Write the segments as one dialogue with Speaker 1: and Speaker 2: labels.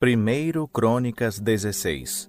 Speaker 1: 1 Crônicas 16.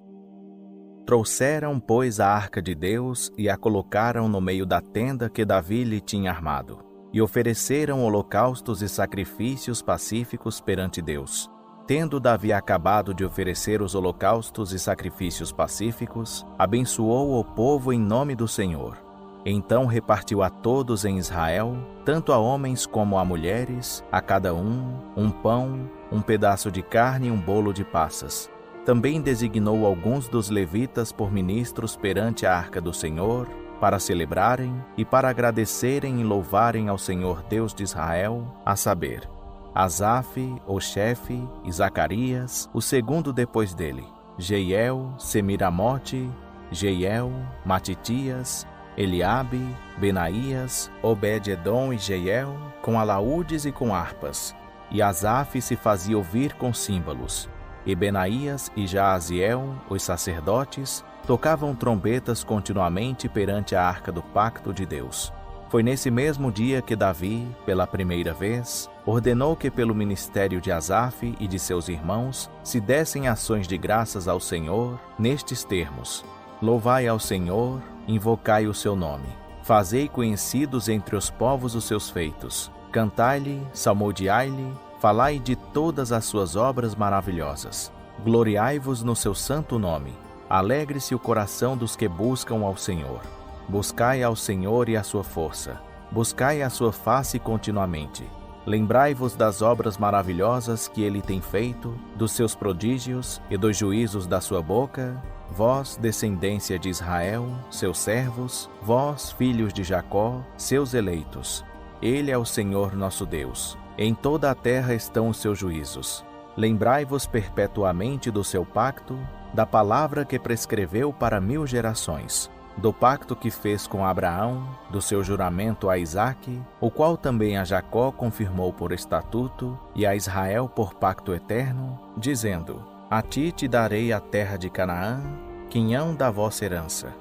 Speaker 1: Trouxeram, pois, a arca de Deus e a colocaram no meio da tenda que Davi lhe tinha armado, e ofereceram holocaustos e sacrifícios pacíficos perante Deus. Tendo Davi acabado de oferecer os holocaustos e sacrifícios pacíficos, abençoou o povo em nome do Senhor. Então repartiu a todos em Israel, tanto a homens como a mulheres, a cada um pão, um pedaço de carne e um bolo de passas. Também designou alguns dos levitas por ministros perante a arca do Senhor, para celebrarem e para agradecerem e louvarem ao Senhor Deus de Israel, a saber, Asaf, o chefe, e Zacarias, o segundo depois dele, Jeiel, Semiramote, Jeiel, Matitias, Eliabe, Benaías, Obed-edom e Jeiel, com alaúdes e com harpas. E Asaf se fazia ouvir com símbolos. E Benaías e Jaaziel, os sacerdotes, tocavam trombetas continuamente perante a arca do pacto de Deus. Foi nesse mesmo dia que Davi, pela primeira vez, ordenou que pelo ministério de Asaf e de seus irmãos se dessem ações de graças ao Senhor, nestes termos: Louvai ao Senhor, invocai o seu nome. Fazei conhecidos entre os povos os seus feitos. Cantai-lhe, salmodiai-lhe, falai de todas as suas obras maravilhosas. Gloriai-vos no seu santo nome. Alegre-se o coração dos que buscam ao Senhor. Buscai ao Senhor e a sua força. Buscai a sua face continuamente. Lembrai-vos das obras maravilhosas que ele tem feito, dos seus prodígios e dos juízos da sua boca, vós, descendência de Israel, seus servos, vós, filhos de Jacó, seus eleitos. Ele é o Senhor nosso Deus. Em toda a terra estão os seus juízos. Lembrai-vos perpetuamente do seu pacto, da palavra que prescreveu para 1000 gerações, do pacto que fez com Abraão, do seu juramento a Isaque, o qual também a Jacó confirmou por estatuto, e a Israel por pacto eterno, dizendo: A ti te darei a terra de Canaã, quinhão da vossa herança.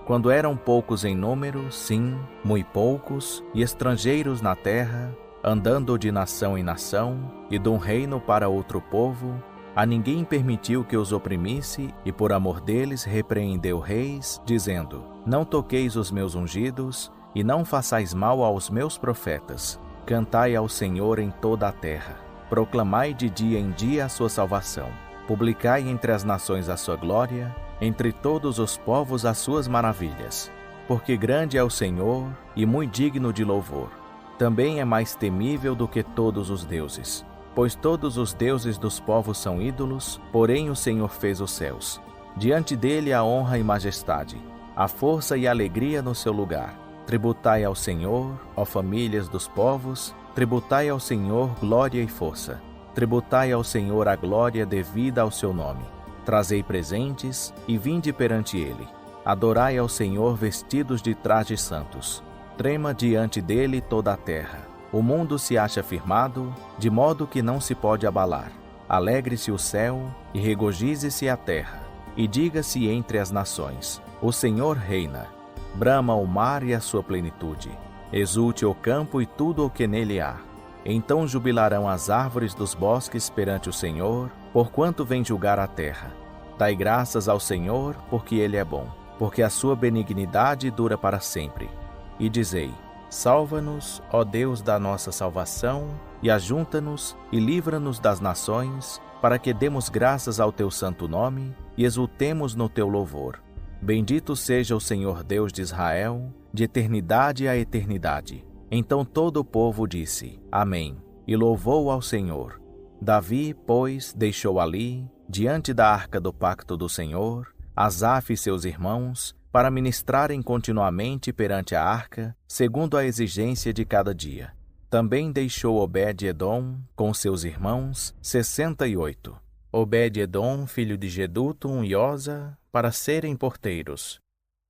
Speaker 1: Quando eram poucos em número, sim, muito poucos, e estrangeiros na terra, andando de nação em nação, e de um reino para outro povo, a ninguém permitiu que os oprimisse, e por amor deles repreendeu reis, dizendo: Não toqueis os meus ungidos, e não façais mal aos meus profetas. Cantai ao Senhor em toda a terra. Proclamai de dia em dia a sua salvação. Publicai entre as nações a sua glória, entre todos os povos as suas maravilhas. Porque grande é o Senhor, e muito digno de louvor. Também é mais temível do que todos os deuses. Pois todos os deuses dos povos são ídolos, porém o Senhor fez os céus. Diante dele a honra e majestade, a força e a alegria no seu lugar. Tributai ao Senhor, ó famílias dos povos, tributai ao Senhor glória e força. Tributai ao Senhor a glória devida ao seu nome. Trazei presentes e vinde perante ele. Adorai ao Senhor vestidos de trajes santos. Trema diante dele toda a terra. O mundo se acha firmado, de modo que não se pode abalar. Alegre-se o céu e regozije-se a terra. E diga-se entre as nações: O Senhor reina. Brama o mar e a sua plenitude. Exulte o campo e tudo o que nele há. Então jubilarão as árvores dos bosques perante o Senhor, porquanto vem julgar a terra. Dai graças ao Senhor, porque ele é bom, porque a sua benignidade dura para sempre. E dizei: Salva-nos, ó Deus da nossa salvação, e ajunta-nos e livra-nos das nações, para que demos graças ao teu santo nome e exultemos no teu louvor. Bendito seja o Senhor Deus de Israel, de eternidade a eternidade. Então todo o povo disse: Amém, e louvou ao Senhor. Davi, pois, deixou ali, diante da arca do pacto do Senhor, Asaf e seus irmãos, para ministrarem continuamente perante a arca, segundo a exigência de cada dia. Também deixou Obed-edom, com seus irmãos, 68. Obed-edom, filho de Jedutum e Osa, para serem porteiros.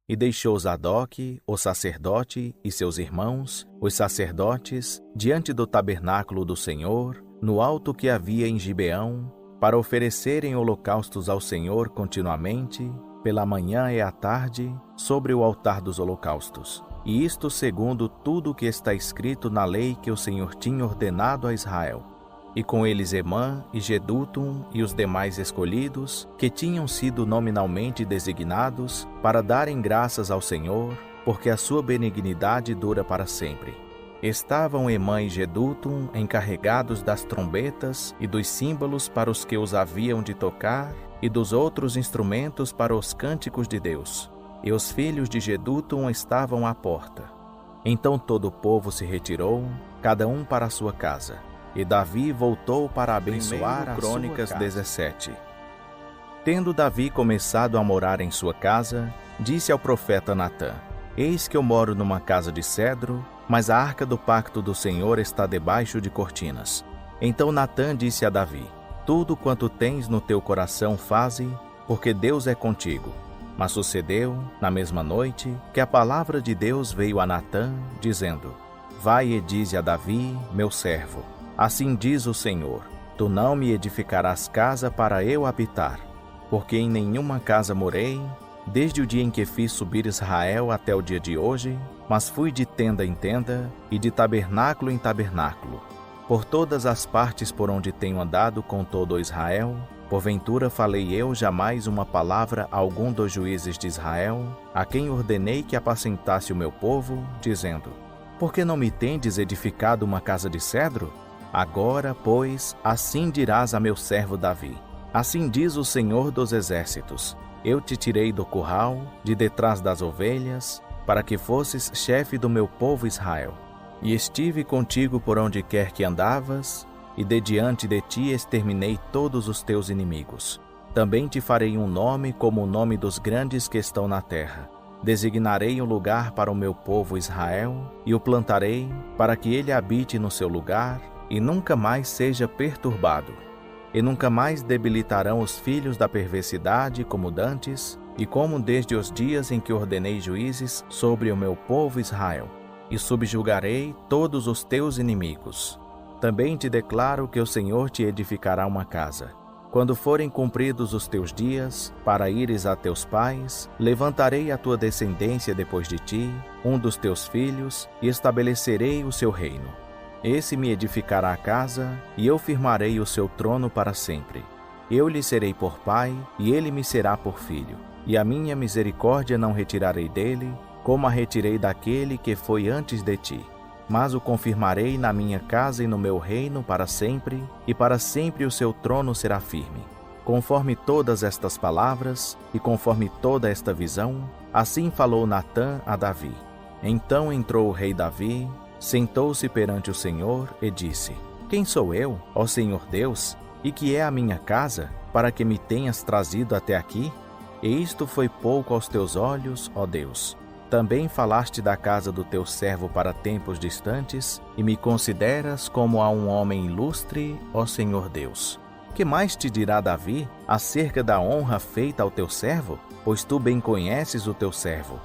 Speaker 1: E deixou Zadok, o sacerdote, e seus irmãos, os sacerdotes, diante do tabernáculo do Senhor, no alto que havia em Gibeão, para oferecerem holocaustos ao Senhor continuamente, pela manhã e à tarde, sobre o altar dos holocaustos. E isto segundo tudo o que está escrito na lei que o Senhor tinha ordenado a Israel. e com eles Emã e Jedutum e os demais escolhidos, que tinham sido nominalmente designados para darem graças ao Senhor, porque a sua benignidade dura para sempre. Estavam Emã e Jedutum encarregados das trombetas e dos símbolos para os que os haviam de tocar, e dos outros instrumentos para os cânticos de Deus. E os filhos de Jedutum estavam à porta. Então todo o povo se retirou, cada um para a sua casa. E Davi voltou para abençoar a Crônicas 17. Tendo Davi começado a morar em sua casa, disse ao profeta Natã: Eis que eu moro numa casa de cedro, mas a arca do pacto do Senhor está debaixo de cortinas. Então Natã disse a Davi: Tudo quanto tens no teu coração faze, porque Deus é contigo. Mas sucedeu, na mesma noite, que a palavra de Deus veio a Natã, dizendo: Vai e dize a Davi, meu servo: Assim diz o Senhor: Tu não me edificarás casa para eu habitar, porque em nenhuma casa morei, desde o dia em que fiz subir Israel até o dia de hoje, mas fui de tenda em tenda e de tabernáculo em tabernáculo. Por todas as partes por onde tenho andado com todo Israel, porventura falei eu jamais uma palavra a algum dos juízes de Israel, a quem ordenei que apacentasse o meu povo, dizendo: Por que não me tendes edificado uma casa de cedro? Agora, pois, assim dirás a meu servo Davi: Assim diz o Senhor dos Exércitos: Eu te tirei do curral, de detrás das ovelhas, para que fosses chefe do meu povo Israel. E estive contigo por onde quer que andavas, e de diante de ti exterminei todos os teus inimigos. Também te farei um nome como o nome dos grandes que estão na terra. Designarei um lugar para o meu povo Israel, e o plantarei, para que ele habite no seu lugar, e nunca mais seja perturbado. E nunca mais debilitarão os filhos da perversidade como dantes, e como desde os dias em que ordenei juízes sobre o meu povo Israel. E subjugarei todos os teus inimigos. Também te declaro que o Senhor te edificará uma casa. Quando forem cumpridos os teus dias, para ires a teus pais, levantarei a tua descendência depois de ti, um dos teus filhos, e estabelecerei o seu reino. Esse me edificará a casa, e eu firmarei o seu trono para sempre. Eu lhe serei por pai, e ele me será por filho. E a minha misericórdia não retirarei dele, como a retirei daquele que foi antes de ti. Mas o confirmarei na minha casa e no meu reino para sempre, e para sempre o seu trono será firme. Conforme todas estas palavras, e conforme toda esta visão, assim falou Natã a Davi. Então entrou o rei Davi, sentou-se perante o Senhor e disse: Quem sou eu, ó Senhor Deus, e que é a minha casa, para que me tenhas trazido até aqui? E isto foi pouco aos teus olhos, ó Deus. Também falaste da casa do teu servo para tempos distantes, e me consideras como a um homem ilustre, ó Senhor Deus. Que mais te dirá Davi acerca da honra feita ao teu servo? Pois tu bem conheces o teu servo.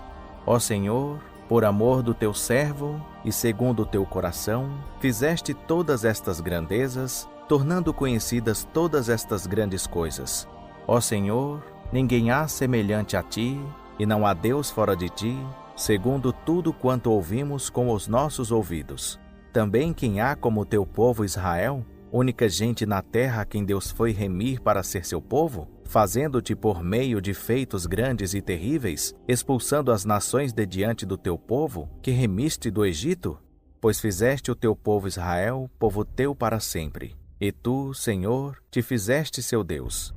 Speaker 1: Ó Senhor, por amor do teu servo, e segundo o teu coração, fizeste todas estas grandezas, tornando conhecidas todas estas grandes coisas. Ó Senhor, ninguém há semelhante a ti, e não há Deus fora de ti, segundo tudo quanto ouvimos com os nossos ouvidos. Também quem há como o teu povo Israel, única gente na terra a quem Deus foi remir para ser seu povo, fazendo-te por meio de feitos grandes e terríveis, expulsando as nações de diante do teu povo, que remiste do Egito? Pois fizeste o teu povo Israel, povo teu para sempre, e tu, Senhor, te fizeste seu Deus.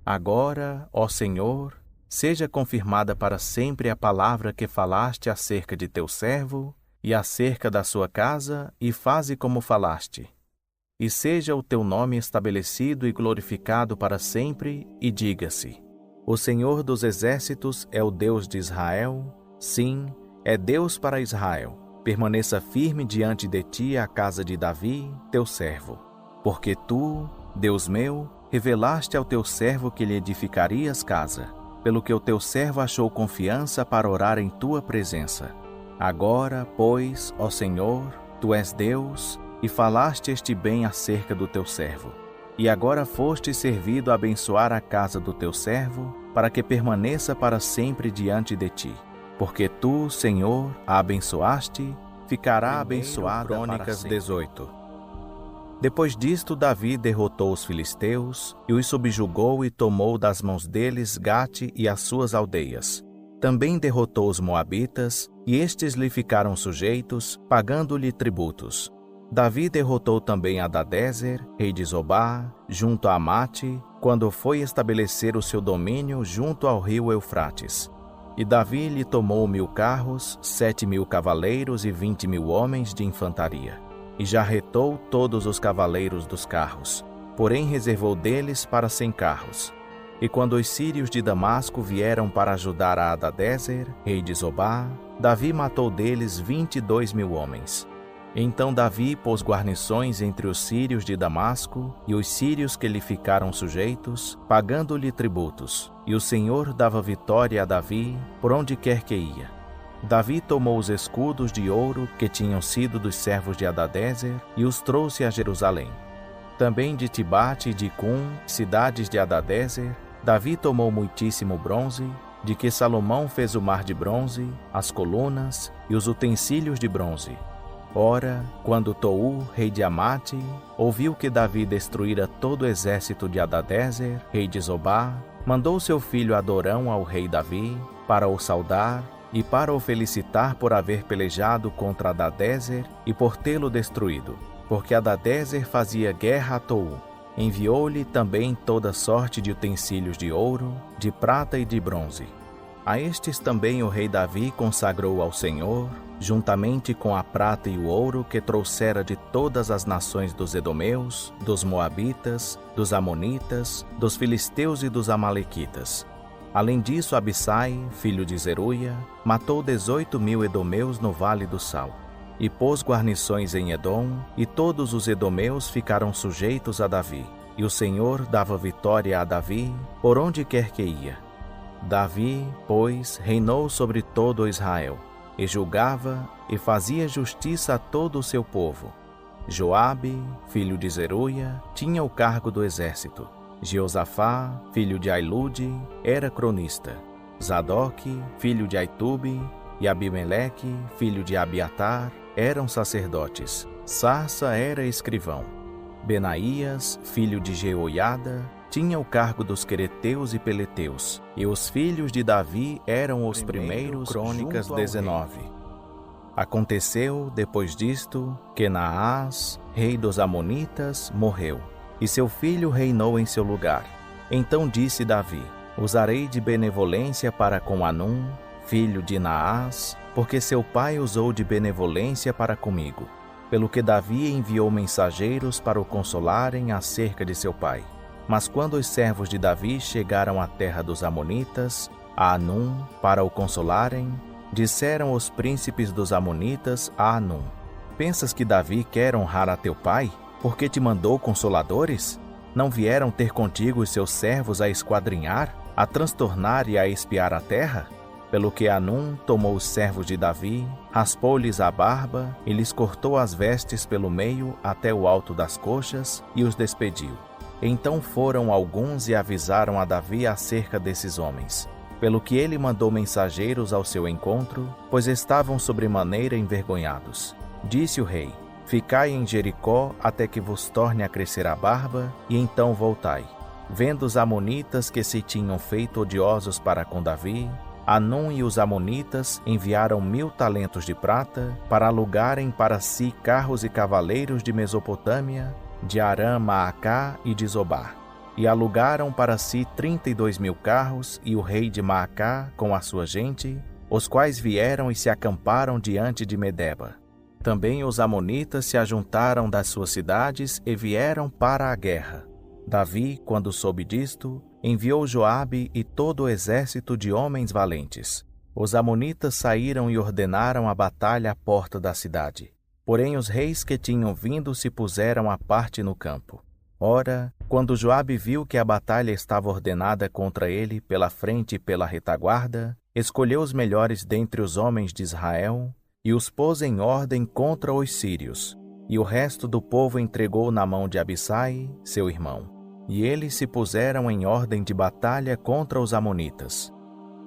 Speaker 1: Agora, ó Senhor, seja confirmada para sempre a palavra que falaste acerca de teu servo, e acerca da sua casa, e faze como falaste. E seja o teu nome estabelecido e glorificado para sempre, e diga-se: O Senhor dos Exércitos é o Deus de Israel, sim, é Deus para Israel. Permaneça firme diante de ti a casa de Davi, teu servo. Porque tu, Deus meu, revelaste ao teu servo que lhe edificarias casa, pelo que o teu servo achou confiança para orar em tua presença. Agora, pois, ó Senhor, tu és Deus, e falaste este bem acerca do teu servo. E agora foste servido a abençoar a casa do teu servo, para que permaneça para sempre diante de ti. Porque tu, Senhor, a abençoaste, ficará abençoada. Crônicas 18. Depois disto, Davi derrotou os filisteus e os subjugou e tomou das mãos deles Gate e as suas aldeias. Também derrotou os moabitas, e estes lhe ficaram sujeitos, pagando-lhe tributos. Davi derrotou também Hadadezer, rei de Zobá, junto a Amate, quando foi estabelecer o seu domínio junto ao rio Eufrates. E Davi lhe tomou 1000 carros, 7.000 cavaleiros e 20.000 homens de infantaria. E já retou todos os cavaleiros dos carros, porém reservou deles para 100 carros. E quando os sírios de Damasco vieram para ajudar a Hadadezer, rei de Zobá, Davi matou deles 22.000 homens. Então Davi pôs guarnições entre os sírios de Damasco e os sírios que lhe ficaram sujeitos, pagando-lhe tributos, e o Senhor dava vitória a Davi por onde quer que ia. Davi tomou os escudos de ouro que tinham sido dos servos de Hadadezer e os trouxe a Jerusalém. Também de Tibate e de Cum, cidades de Hadadezer, Davi tomou muitíssimo bronze, de que Salomão fez o mar de bronze, as colunas e os utensílios de bronze. Ora, quando Tou, rei de Amate, ouviu que Davi destruíra todo o exército de Hadadezer, rei de Zobá, mandou seu filho Adorão ao rei Davi, para o saudar e para o felicitar por haver pelejado contra Hadadezer e por tê-lo destruído, porque Hadadezer fazia guerra a Tou. Enviou-lhe também toda sorte de utensílios de ouro, de prata e de bronze. A estes também o rei Davi consagrou ao Senhor, juntamente com a prata e o ouro que trouxera de todas as nações dos edomeus, dos moabitas, dos amonitas, dos filisteus e dos amalequitas. Além disso, Abissai, filho de Zeruia, matou 18.000 edomeus no Vale do Sal, e pôs guarnições em Edom, e todos os edomeus ficaram sujeitos a Davi, e o Senhor dava vitória a Davi por onde quer que ia. Davi, pois, reinou sobre todo Israel, e julgava e fazia justiça a todo o seu povo. Joabe, filho de Zeruia, tinha o cargo do exército. Jeosafá, filho de Ailude, era cronista. Zadoque, filho de Aitube, e Abimeleque, filho de Abiatar, eram sacerdotes. Sarsa era escrivão. Benaías, filho de Jeoiada, tinha o cargo dos quereteus e peleteus, e os filhos de Davi eram os primeiros. Crônicas 19. Aconteceu, depois disto, que Naás, rei dos Amonitas, morreu, e seu filho reinou em seu lugar. Então disse Davi: usarei de benevolência para com Anum, filho de Naás, porque seu pai usou de benevolência para comigo. Pelo que Davi enviou mensageiros para o consolarem acerca de seu pai. Mas quando os servos de Davi chegaram à terra dos Amonitas, a Anum, para o consolarem, disseram os príncipes dos Amonitas a Anum: pensas que Davi quer honrar a teu pai, porque te mandou consoladores? Não vieram ter contigo os seus servos a esquadrinhar, a transtornar e a espiar a terra? Pelo que Anum tomou os servos de Davi, raspou-lhes a barba e lhes cortou as vestes pelo meio até o alto das coxas e os despediu. Então foram alguns e avisaram a Davi acerca desses homens. Pelo que ele mandou mensageiros ao seu encontro, pois estavam sobremaneira envergonhados. Disse o rei: ficai em Jericó até que vos torne a crescer a barba, e então voltai. Vendo os amonitas que se tinham feito odiosos para com Davi, Anum e os amonitas enviaram 1000 talentos de prata para alugarem para si carros e cavaleiros de Mesopotâmia, de Aram, Maacá e de Zobá. E alugaram para si 32.000 carros e o rei de Maacá com a sua gente, os quais vieram e se acamparam diante de Medeba. Também os amonitas se ajuntaram das suas cidades e vieram para a guerra. Davi, quando soube disto, enviou Joabe e todo o exército de homens valentes. Os amonitas saíram e ordenaram a batalha à porta da cidade. Porém os reis que tinham vindo se puseram à parte no campo. Ora, quando Joabe viu que a batalha estava ordenada contra ele pela frente e pela retaguarda, escolheu os melhores dentre os homens de Israel e os pôs em ordem contra os sírios, e o resto do povo entregou na mão de Abissai, seu irmão. E eles se puseram em ordem de batalha contra os amonitas.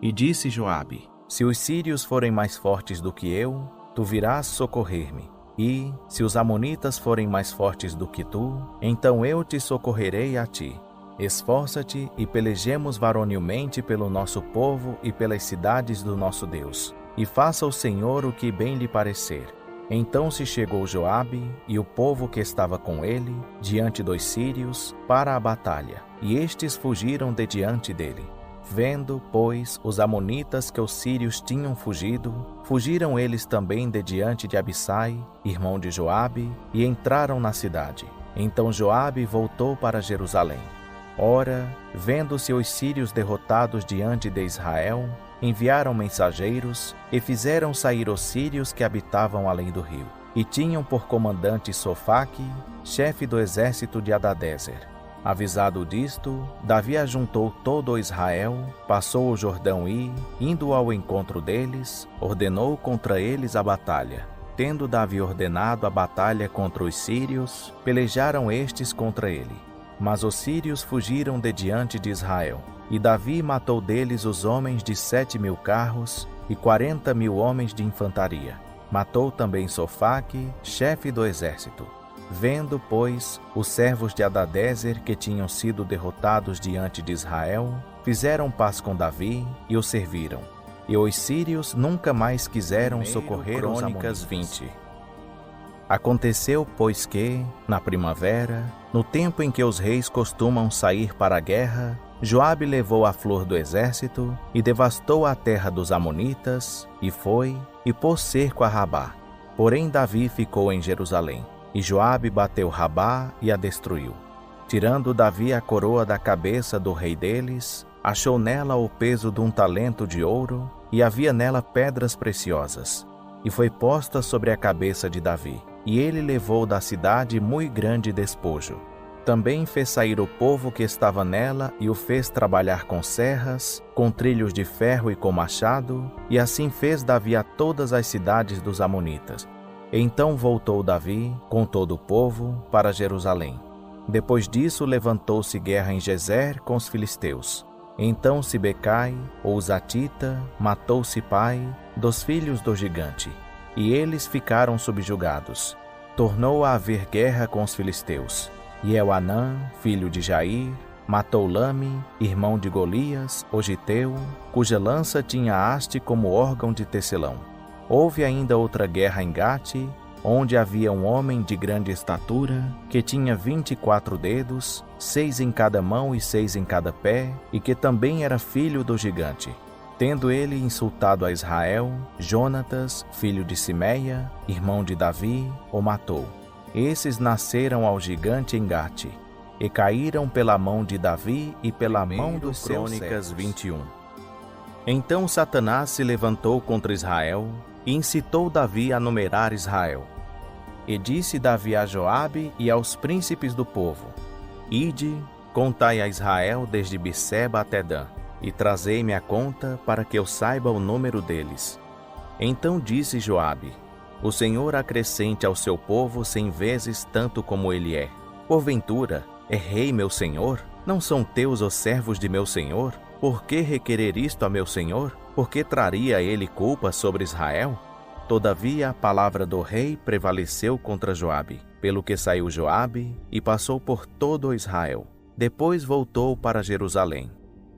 Speaker 1: E disse Joabe: se os sírios forem mais fortes do que eu, tu virás socorrer-me. E, se os amonitas forem mais fortes do que tu, então eu te socorrerei a ti. Esforça-te e pelejemos varonilmente pelo nosso povo e pelas cidades do nosso Deus. E faça o Senhor o que bem lhe parecer. Então se chegou Joabe e o povo que estava com ele, diante dos sírios, para a batalha, e estes fugiram de diante dele. Vendo, pois, os amonitas que os sírios tinham fugido, fugiram eles também de diante de Abissai, irmão de Joabe, e entraram na cidade. Então Joabe voltou para Jerusalém. Ora, vendo-se os sírios derrotados diante de Israel, enviaram mensageiros e fizeram sair os sírios que habitavam além do rio. E tinham por comandante Sofaque, chefe do exército de Hadadezer. Avisado disto, Davi ajuntou todo o Israel, passou o Jordão e, indo ao encontro deles, ordenou contra eles a batalha. Tendo Davi ordenado a batalha contra os sírios, pelejaram estes contra ele. Mas os sírios fugiram de diante de Israel. E Davi matou deles os homens de 7.000 carros e 40.000 homens de infantaria. Matou também Sofaque, chefe do exército. Vendo, pois, os servos de Hadadezer que tinham sido derrotados diante de Israel, fizeram paz com Davi e o serviram. E os sírios nunca mais quiseram socorrer os amonitas. 20. Aconteceu, pois que, na primavera, no tempo em que os reis costumam sair para a guerra, Joabe levou a flor do exército e devastou a terra dos amonitas, e foi e pôs cerco a Rabá. Porém Davi ficou em Jerusalém, e Joabe bateu Rabá e a destruiu. Tirando Davi a coroa da cabeça do rei deles, achou nela o peso de 1 talento de ouro, e havia nela pedras preciosas, e foi posta sobre a cabeça de Davi, e ele levou da cidade muito grande despojo. Também fez sair o povo que estava nela e o fez trabalhar com serras, com trilhos de ferro e com machado, e assim fez Davi a todas as cidades dos amonitas. Então voltou Davi, com todo o povo, para Jerusalém. Depois disso levantou-se guerra em Gezer com os filisteus. Então Sibecai, ou Zatita, matou Sipai, dos filhos do gigante, e eles ficaram subjugados. Tornou a haver guerra com os filisteus. E Elhanã, filho de Jair, matou Lame, irmão de Golias, o giteu, cuja lança tinha haste como órgão de tecelão. Houve ainda outra guerra em Gate, onde havia um homem de grande estatura, que tinha 24 dedos, 6 em cada mão e 6 em cada pé, e que também era filho do gigante. Tendo ele insultado a Israel, Jonatas, filho de Simeia, irmão de Davi, o matou. Esses nasceram ao gigante em Gate, e caíram pela mão de Davi e pela mão dos seus servos. 21. Então Satanás se levantou contra Israel, e incitou Davi a numerar Israel. E disse Davi a Joabe e aos príncipes do povo: Ide, contai a Israel desde Bitseba até Dan, e trazei-me a conta para que eu saiba o número deles. Então disse Joabe: O Senhor acrescente ao seu povo 100 vezes tanto como ele é. Porventura, é rei meu senhor? Não são teus os servos de meu senhor? Por que requerer isto a meu senhor? Por que traria ele culpa sobre Israel? Todavia a palavra do rei prevaleceu contra Joabe, pelo que saiu Joabe e passou por todo Israel. Depois voltou para Jerusalém.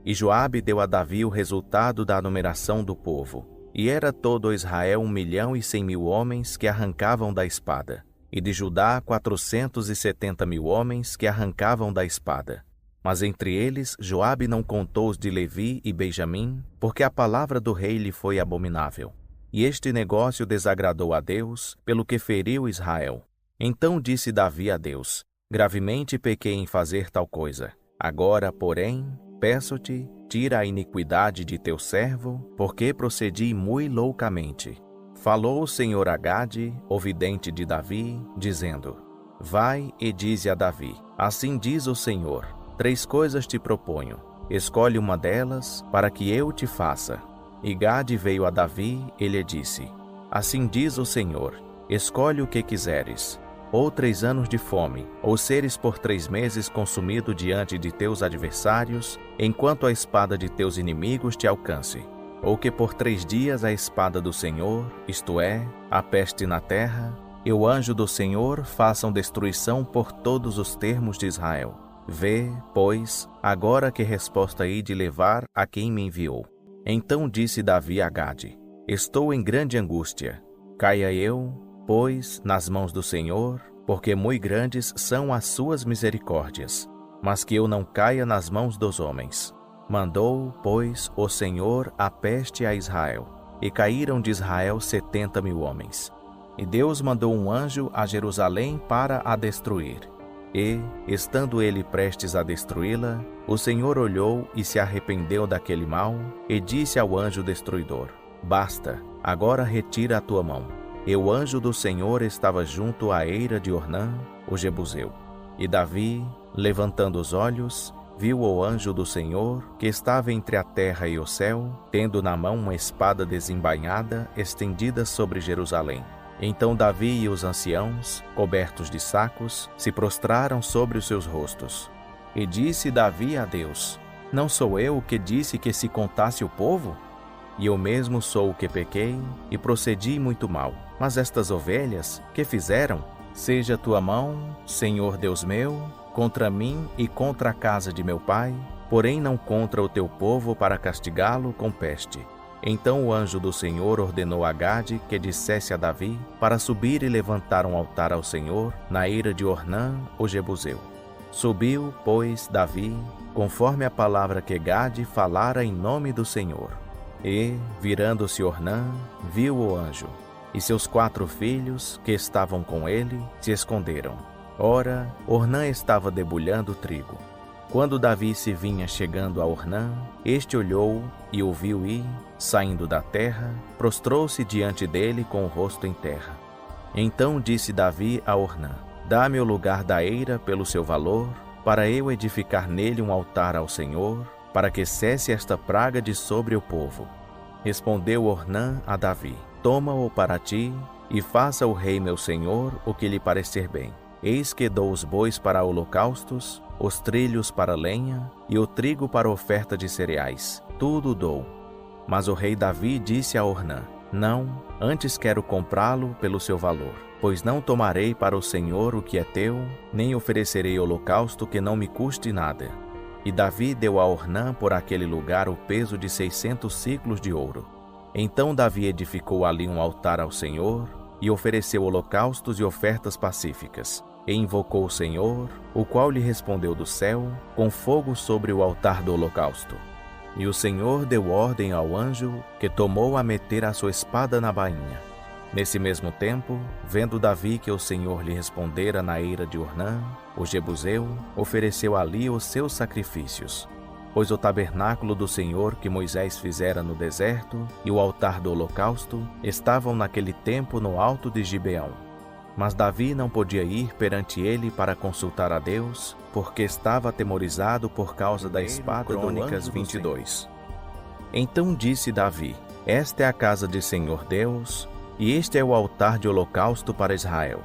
Speaker 1: E Joabe deu a Davi o resultado da numeração do povo. E era todo Israel 1.100.000 homens que arrancavam da espada, e de Judá 470.000 homens que arrancavam da espada. Mas entre eles Joabe não contou os de Levi e Benjamim, porque a palavra do rei lhe foi abominável. E este negócio desagradou a Deus, pelo que feriu Israel. Então disse Davi a Deus: Gravemente pequei em fazer tal coisa. Agora, porém, peço-te, tira a iniquidade de teu servo, porque procedi muito loucamente. Falou o Senhor a Gade, o vidente de Davi, dizendo: Vai e dize a Davi: Assim diz o Senhor: 3 coisas te proponho. Escolhe uma delas, para que eu te faça. E Gade veio a Davi e lhe disse: Assim diz o Senhor: Escolhe o que quiseres. Ou 3 anos de fome, ou seres por 3 meses consumido diante de teus adversários, enquanto a espada de teus inimigos te alcance. Ou que por 3 dias a espada do Senhor, isto é, a peste na terra, e o anjo do Senhor façam destruição por todos os termos de Israel. Vê, pois, agora que resposta hei de levar a quem me enviou. Então disse Davi a Gade: Estou em grande angústia. Caia eu, pois, nas mãos do Senhor, porque muito grandes são as suas misericórdias, mas que eu não caia nas mãos dos homens. Mandou, pois, o Senhor a peste a Israel, e caíram de Israel 70.000 homens. E Deus mandou um anjo a Jerusalém para a destruir. E, estando ele prestes a destruí-la, o Senhor olhou e se arrependeu daquele mal, e disse ao anjo destruidor: Basta, agora retira a tua mão. E o anjo do Senhor estava junto à eira de Ornã, o Jebuseu. E Davi, levantando os olhos, viu o anjo do Senhor, que estava entre a terra e o céu, tendo na mão uma espada desembainhada, estendida sobre Jerusalém. Então Davi e os anciãos, cobertos de sacos, se prostraram sobre os seus rostos. E disse Davi a Deus: Não sou eu o que disse que se contasse o povo? E eu mesmo sou o que pequei, e procedi muito mal. Mas estas ovelhas, que fizeram? Seja tua mão, Senhor Deus meu, contra mim e contra a casa de meu pai, porém não contra o teu povo, para castigá-lo com peste. Então o anjo do Senhor ordenou a Gade que dissesse a Davi para subir e levantar um altar ao Senhor na eira de Ornã, o Jebuseu. Subiu, pois, Davi, conforme a palavra que Gade falara em nome do Senhor. E, virando-se Ornã, viu o anjo, e seus 4 filhos, que estavam com ele, se esconderam. Ora, Ornã estava debulhando trigo. Quando Davi se vinha chegando a Ornã, este olhou e o viu e, saindo da terra, prostrou-se diante dele com o rosto em terra. Então disse Davi a Ornã: Dá-me o lugar da eira pelo seu valor, para eu edificar nele um altar ao Senhor, para que cesse esta praga de sobre o povo. Respondeu Ornã a Davi: Toma-o para ti, e faça o rei meu senhor o que lhe parecer bem. Eis que dou os bois para holocaustos, os trilhos para lenha, e o trigo para oferta de cereais. Tudo dou. Mas o rei Davi disse a Ornã: Não, antes quero comprá-lo pelo seu valor, pois não tomarei para o Senhor o que é teu, nem oferecerei holocausto que não me custe nada. E Davi deu a Ornã por aquele lugar o peso de 600 siclos de ouro. Então Davi edificou ali um altar ao Senhor, e ofereceu holocaustos e ofertas pacíficas. E invocou o Senhor, o qual lhe respondeu do céu, com fogo sobre o altar do holocausto. E o Senhor deu ordem ao anjo, que tomou a meter a sua espada na bainha. Nesse mesmo tempo, vendo Davi que o Senhor lhe respondera na eira de Ornã, o Jebuseu, ofereceu ali os seus sacrifícios. Pois o tabernáculo do Senhor que Moisés fizera no deserto e o altar do holocausto estavam naquele tempo no alto de Gibeão. Mas Davi não podia ir perante ele para consultar a Deus, porque estava atemorizado por causa da espada. Crônicas 22. Então disse Davi: Esta é a casa de Senhor Deus, e este é o altar de holocausto para Israel.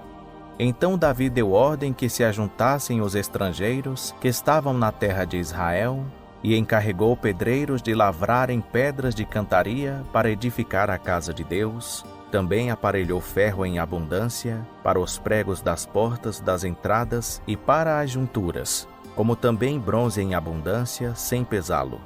Speaker 1: Então Davi deu ordem que se ajuntassem os estrangeiros que estavam na terra de Israel, e encarregou pedreiros de lavrarem pedras de cantaria para edificar a casa de Deus. Também aparelhou ferro em abundância para os pregos das portas das entradas e para as junturas, como também bronze em abundância, sem pesá-lo,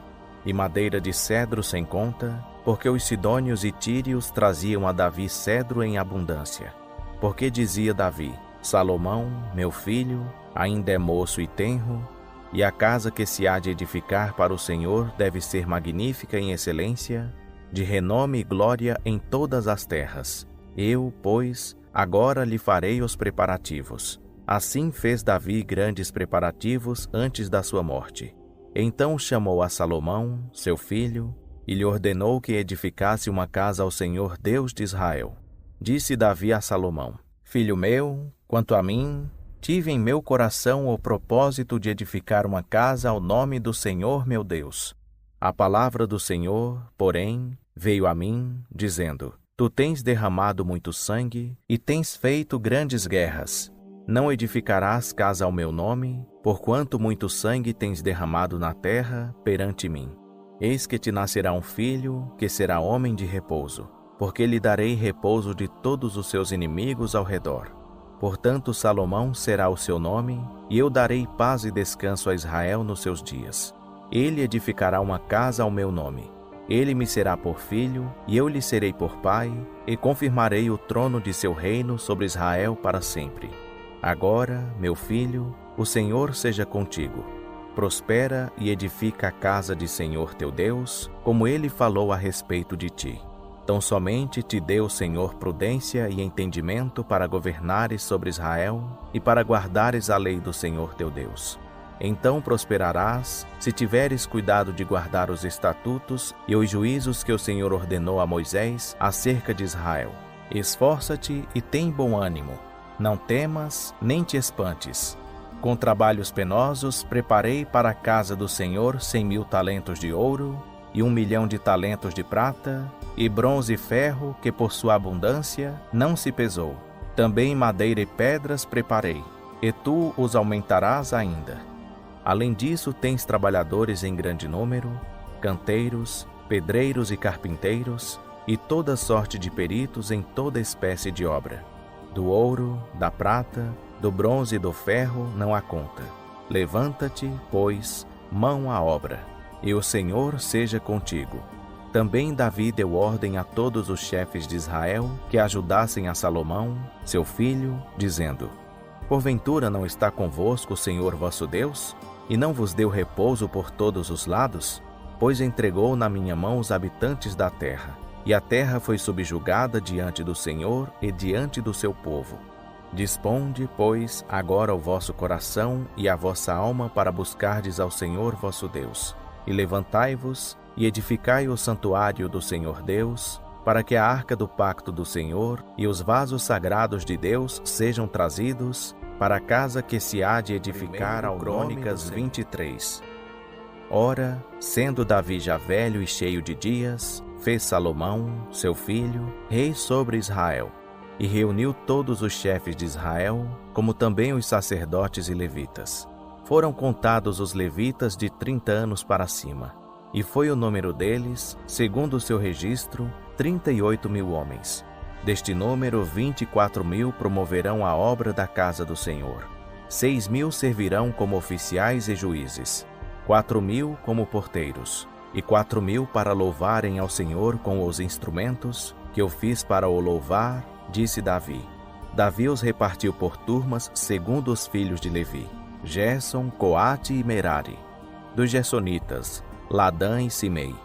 Speaker 1: e madeira de cedro sem conta, porque os sidônios e tírios traziam a Davi cedro em abundância. Porque dizia Davi: Salomão, meu filho, ainda é moço e tenro, e a casa que se há de edificar para o Senhor deve ser magnífica em excelência, de renome e glória em todas as terras. Eu, pois, agora lhe farei os preparativos. Assim fez Davi grandes preparativos antes da sua morte. Então chamou a Salomão, seu filho, e lhe ordenou que edificasse uma casa ao Senhor Deus de Israel. Disse Davi a Salomão: Filho meu, quanto a mim, tive em meu coração o propósito de edificar uma casa ao nome do Senhor meu Deus. A palavra do Senhor, porém, veio a mim, dizendo: Tu tens derramado muito sangue e tens feito grandes guerras. Não edificarás casa ao meu nome, porquanto muito sangue tens derramado na terra perante mim. Eis que te nascerá um filho, que será homem de repouso. porque lhe darei repouso de todos os seus inimigos ao redor. Portanto, Salomão será o seu nome, e eu darei paz e descanso a Israel nos seus dias. Ele edificará uma casa ao meu nome. Ele me será por filho, e eu lhe serei por pai, e confirmarei o trono de seu reino sobre Israel para sempre. Agora, meu filho, o Senhor seja contigo. Prospera e edifica a casa de Senhor teu Deus, como ele falou a respeito de ti. Tão somente te dê o Senhor prudência e entendimento para governares sobre Israel e para guardares a lei do Senhor teu Deus. Então prosperarás, se tiveres cuidado de guardar os estatutos e os juízos que o Senhor ordenou a Moisés acerca de Israel. Esforça-te e tem bom ânimo. Não temas, nem te espantes. Com trabalhos penosos preparei para a casa do Senhor 100.000 talentos de ouro e 1.000.000 de talentos de prata, e bronze e ferro, que por sua abundância não se pesou. Também madeira e pedras preparei, e tu os aumentarás ainda. Além disso, tens trabalhadores em grande número, canteiros, pedreiros e carpinteiros, e toda sorte de peritos em toda espécie de obra. Do ouro, da prata, do bronze e do ferro não há conta. Levanta-te, pois, mão à obra, e o Senhor seja contigo. Também Davi deu ordem a todos os chefes de Israel que ajudassem a Salomão, seu filho, dizendo: Porventura não está convosco o Senhor vosso Deus, e não vos deu repouso por todos os lados? Pois entregou na minha mão os habitantes da terra, e a terra foi subjugada diante do Senhor e diante do seu povo. Disponde, pois, agora o vosso coração e a vossa alma para buscardes ao Senhor vosso Deus, e levantai-vos, e edificai o santuário do Senhor Deus, para que a arca do pacto do Senhor e os vasos sagrados de Deus sejam trazidos para a casa que se há de edificar ao Crônicas 23. Ora, sendo Davi já velho e cheio de dias, fez Salomão, seu filho, rei sobre Israel, e reuniu todos os chefes de Israel, como também os sacerdotes e levitas. Foram contados os levitas de 30 anos para cima, e foi o número deles, segundo o seu registro, 38.000 homens. Deste número, 24.000 promoverão a obra da casa do Senhor. 6.000 servirão como oficiais e juízes, 4.000 como porteiros, e 4.000 para louvarem ao Senhor com os instrumentos que eu fiz para o louvar, disse Davi. Davi os repartiu por turmas segundo os filhos de Levi: Gerson, Coate e Merari. Dos Gersonitas, Ladã e Simei.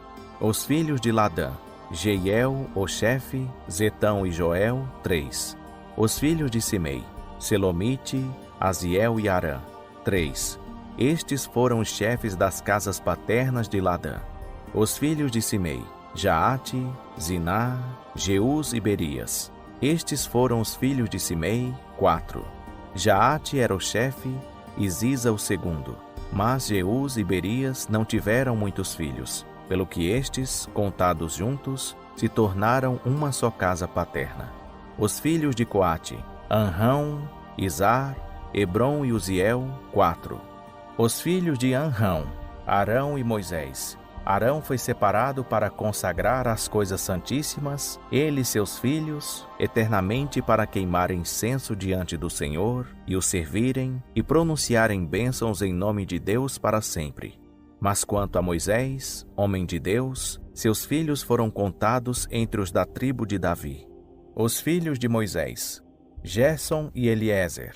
Speaker 1: Os filhos de Ladã: Jeiel, o chefe, Zetão e Joel, 3. Os filhos de Simei: Selomite, Aziel e Arã, 3. Estes foram os chefes das casas paternas de Ladã. Os filhos de Simei: Jaate, Ziná, Jeús e Berias. Estes foram os filhos de Simei, 4. Jaate era o chefe, e Ziza o segundo. Mas Jeús e Berias não tiveram muitos filhos, pelo que estes, contados juntos, se tornaram uma só casa paterna. Os filhos de Coate: Anrão, Izar, Hebron e Uziel, 4. Os filhos de Anrão: Arão e Moisés. Arão foi separado para consagrar as coisas santíssimas, ele e seus filhos, eternamente para queimar incenso diante do Senhor, e o servirem, e pronunciarem bênçãos em nome de Deus para sempre. Mas quanto a Moisés, homem de Deus, seus filhos foram contados entre os da tribo de Davi. Os filhos de Moisés: Gerson e Eliezer.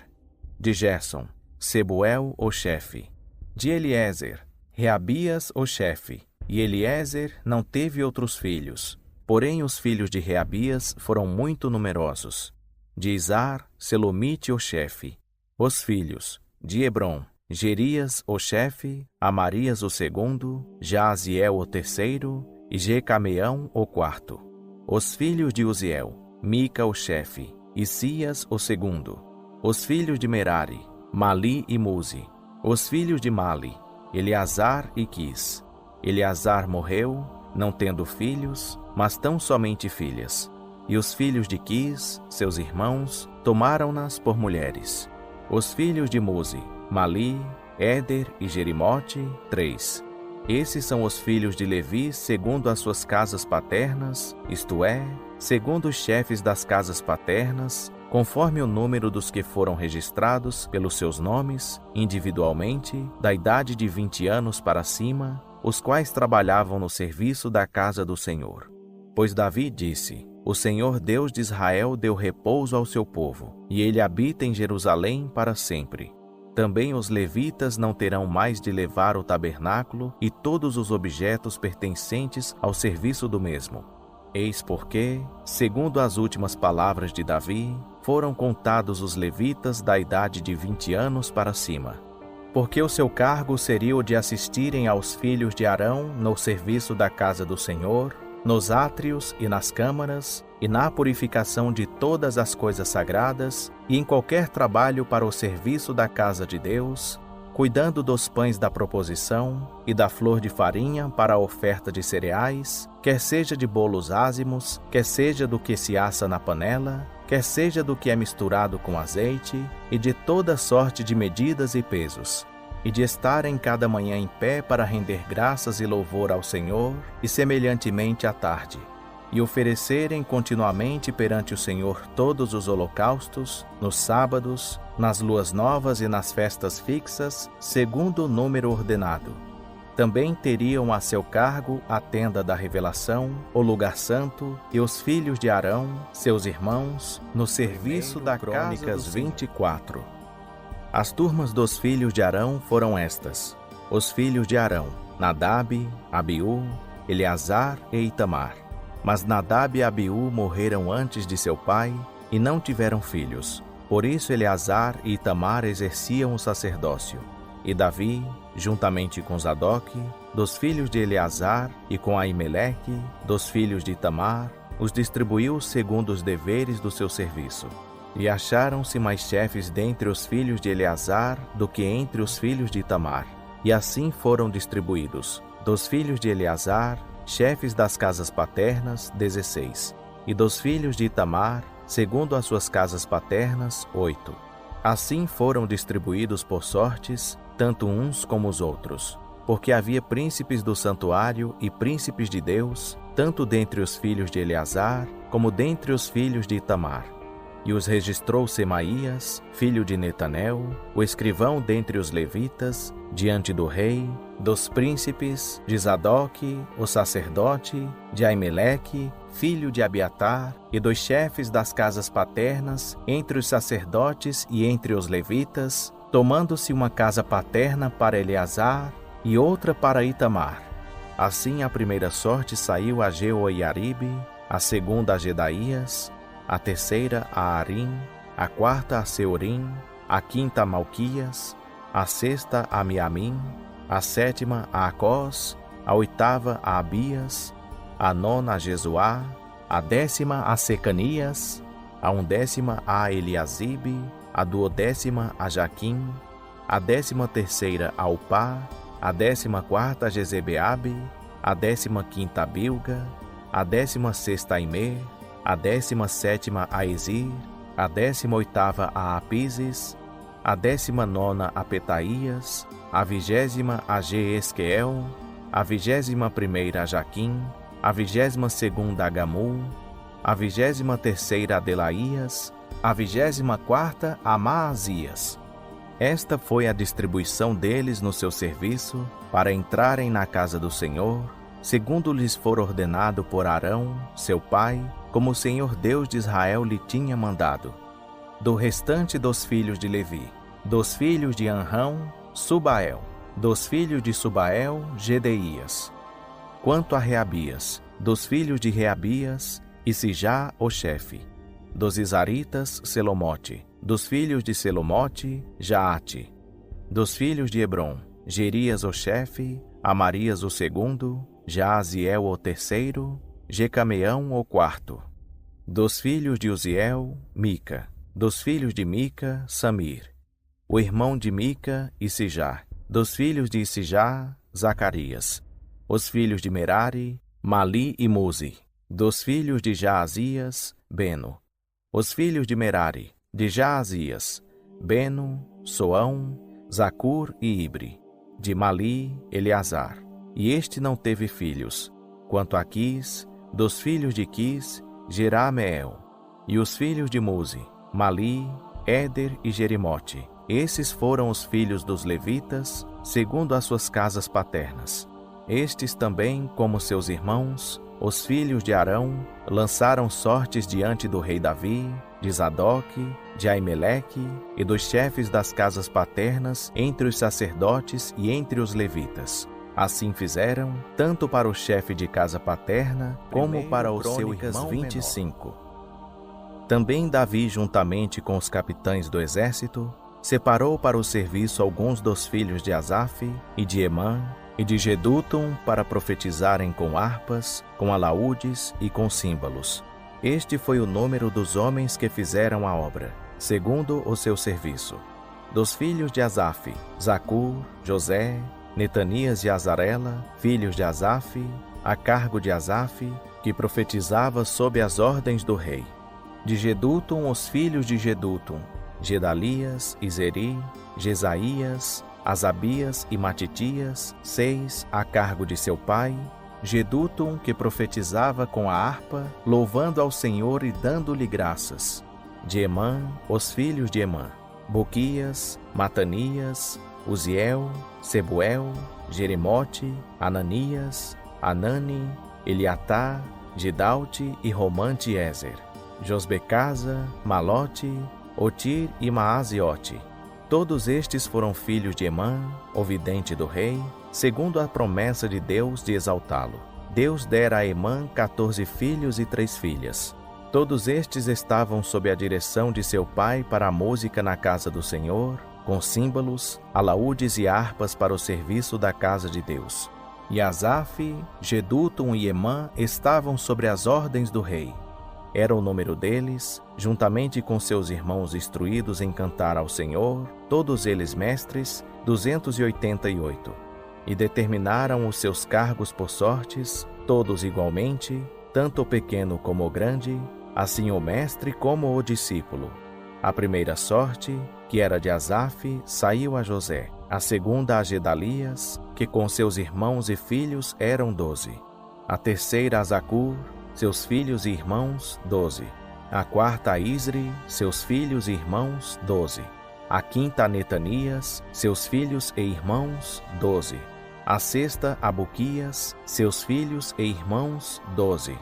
Speaker 1: De Gerson, Sebuel, o chefe. De Eliezer, Reabias, o chefe. E Eliezer não teve outros filhos, porém os filhos de Reabias foram muito numerosos. De Izar, Selomite, o chefe. Os filhos: de Hebron, Gerias, o chefe, Amarias, o segundo, Jaaziel, o terceiro, e Jecameão, o quarto. Os filhos de Uziel: Mica, o chefe, Isias, o segundo. Os filhos de Merari: Mali e Muzi. Os filhos de Mali: Eleazar e Quis. Eleazar morreu, não tendo filhos, mas tão somente filhas. E os filhos de Quis, seus irmãos, tomaram-nas por mulheres. Os filhos de Muzi: Mali, Éder e Jerimote, 3. Esses são os filhos de Levi segundo as suas casas paternas, isto é, segundo os chefes das casas paternas, conforme o número dos que foram registrados pelos seus nomes, individualmente, da idade de 20 anos para cima, os quais trabalhavam no serviço da casa do Senhor. Pois Davi disse: O Senhor Deus de Israel deu repouso ao seu povo, e ele habita em Jerusalém para sempre. Também os levitas não terão mais de levar o tabernáculo e todos os objetos pertencentes ao serviço do mesmo. Eis porque, segundo as últimas palavras de Davi, foram contados os levitas da idade de 20 anos para cima. Porque o seu cargo seria o de assistirem aos filhos de Arão no serviço da casa do Senhor, nos átrios e nas câmaras, e na purificação de todas as coisas sagradas, e em qualquer trabalho para o serviço da casa de Deus, cuidando dos pães da proposição e da flor de farinha para a oferta de cereais, quer seja de bolos ázimos, quer seja do que se assa na panela, quer seja do que é misturado com azeite, e de toda sorte de medidas e pesos, e de estarem cada manhã em pé para render graças e louvor ao Senhor, e semelhantemente à tarde, e oferecerem continuamente perante o Senhor todos os holocaustos, nos sábados, nas luas novas e nas festas fixas, segundo o número ordenado. Também teriam a seu cargo a tenda da revelação, o lugar santo e os filhos de Arão, seus irmãos, no serviço da Crônicas 24. As turmas dos filhos de Arão foram estas: os filhos de Arão, Nadab, Abiú, Eleazar e Itamar. Mas Nadab e Abiú morreram antes de seu pai e não tiveram filhos. Por isso Eleazar e Itamar exerciam o sacerdócio. E Davi, juntamente com Zadoque, dos filhos de Eleazar, e com Aimeleque, dos filhos de Itamar, os distribuiu segundo os deveres do seu serviço. E acharam-se mais chefes dentre os filhos de Eleazar do que entre os filhos de Itamar. E assim foram distribuídos: dos filhos de Eleazar, chefes das casas paternas, 16. E dos filhos de Itamar, segundo as suas casas paternas, 8. Assim foram distribuídos por sortes, tanto uns como os outros. Porque havia príncipes do santuário e príncipes de Deus, tanto dentre os filhos de Eleazar, como dentre os filhos de Itamar. E os registrou Semaías, filho de Netanel, o escrivão dentre os levitas, diante do rei, dos príncipes, de Zadoque, o sacerdote, de Aimeleque, filho de Abiatar, e dos chefes das casas paternas, entre os sacerdotes e entre os levitas, tomando-se uma casa paterna para Eleazar e outra para Itamar. Assim a primeira sorte saiu a Jeoiaribe, a segunda a Jedaías, a terceira a Arim, a quarta a Seorim, a quinta a Malquias, a sexta a Miamim, a sétima a Acós, a oitava a Abias, a nona a Jesuá, a 10ª a Secanias, a 11ª a Eliasibe, a 12ª a Jaquim, a 13ª a Upá, a 14ª a Jezebeabe, a 15ª a Bilga, a 16ª a Imer, a 17ª a Ezir, a 18ª a Apises, a 19ª a Petaías, a 20ª a Jeesqueel, a 21ª a Jaquim, a 22ª a Gamul, a 23ª a Delaías, a 24ª a Maazias. Esta foi a distribuição deles no seu serviço, para entrarem na casa do Senhor, segundo lhes for ordenado por Arão, seu pai, como o Senhor Deus de Israel lhe tinha mandado. Do restante dos filhos de Levi, dos filhos de Anrão, Subael, dos filhos de Subael, Gedeías. Quanto a Reabias, dos filhos de Reabias, Isijá, o chefe. Dos Isaritas, Selomote. Dos filhos de Selomote, Jaate. Dos filhos de Hebron, Gerias, o chefe, Amarias, o segundo, Jaaziel, o terceiro, Jecameão, o quarto. Dos filhos de Uziel, Mica. Dos filhos de Mica, Samir. O irmão de Mica, Isijá. Dos filhos de Isijá, Zacarias. Os filhos de Merari, Mali e Muzi. Dos filhos de Jaazias, Beno. Os filhos de Merari, de Jaazias, Beno, Soão, Zacur e Ibre. De Mali, Eleazar. e este não teve filhos. Quanto a Quis, dos filhos de Quis, Jerameel. E os filhos de Muzi, Mali, Éder e Jerimote. Esses foram os filhos dos levitas, segundo as suas casas paternas. Estes também, como seus irmãos, os filhos de Arão, lançaram sortes diante do rei Davi, de Zadoque, de Aimeleque e dos chefes das casas paternas entre os sacerdotes e entre os levitas. Assim fizeram, tanto para o chefe de casa paterna, como para o seu irmão 25. Também Davi, juntamente com os capitães do exército, separou para o serviço alguns dos filhos de Asaf e de Emã e de Jedutum para profetizarem com harpas, com alaúdes e com símbolos. Este foi o número dos homens que fizeram a obra, segundo o seu serviço. Dos filhos de Asaf, Zacur, José, Netanias e Azarela, filhos de Asaf, a cargo de Asaf, que profetizava sob as ordens do rei. De Jedutum, os filhos de Jedutum, Gedalias, Izeri, Jesaías, Asabias e Matitias, 6, a cargo de seu pai. Jedutum, que profetizava com a harpa, louvando ao Senhor e dando-lhe graças. De Emã, os filhos de Emã, Boquias, Matanias, Uziel, Sebuel, Jerimote, Ananias, Anani, Eliatá, Gidalte e Romante Ezer, Josbecasa, Malote, Otir e Maaziote. Todos estes foram filhos de Emã, o vidente do rei, segundo a promessa de Deus de exaltá-lo. Deus dera a Emã 14 filhos e 3 filhas. Todos estes estavam sob a direção de seu pai para a música na casa do Senhor, com símbolos, alaúdes e harpas para o serviço da casa de Deus. E Asaf, Jedutum e Emã estavam sobre as ordens do rei. Era o número deles, juntamente com seus irmãos instruídos em cantar ao Senhor, todos eles mestres, 288. E determinaram os seus cargos por sortes, todos igualmente, tanto o pequeno como o grande, assim o mestre como o discípulo. A primeira sorte, que era de Asaf, saiu a José. A segunda a Gedalias, que com seus irmãos e filhos eram 12. A terceira a Zacur, seus filhos e irmãos, 12. A quarta a Isri, seus filhos e irmãos, 12. A quinta a Netanias, seus filhos e irmãos, 12. A sexta a Boquias, seus filhos e irmãos, 12.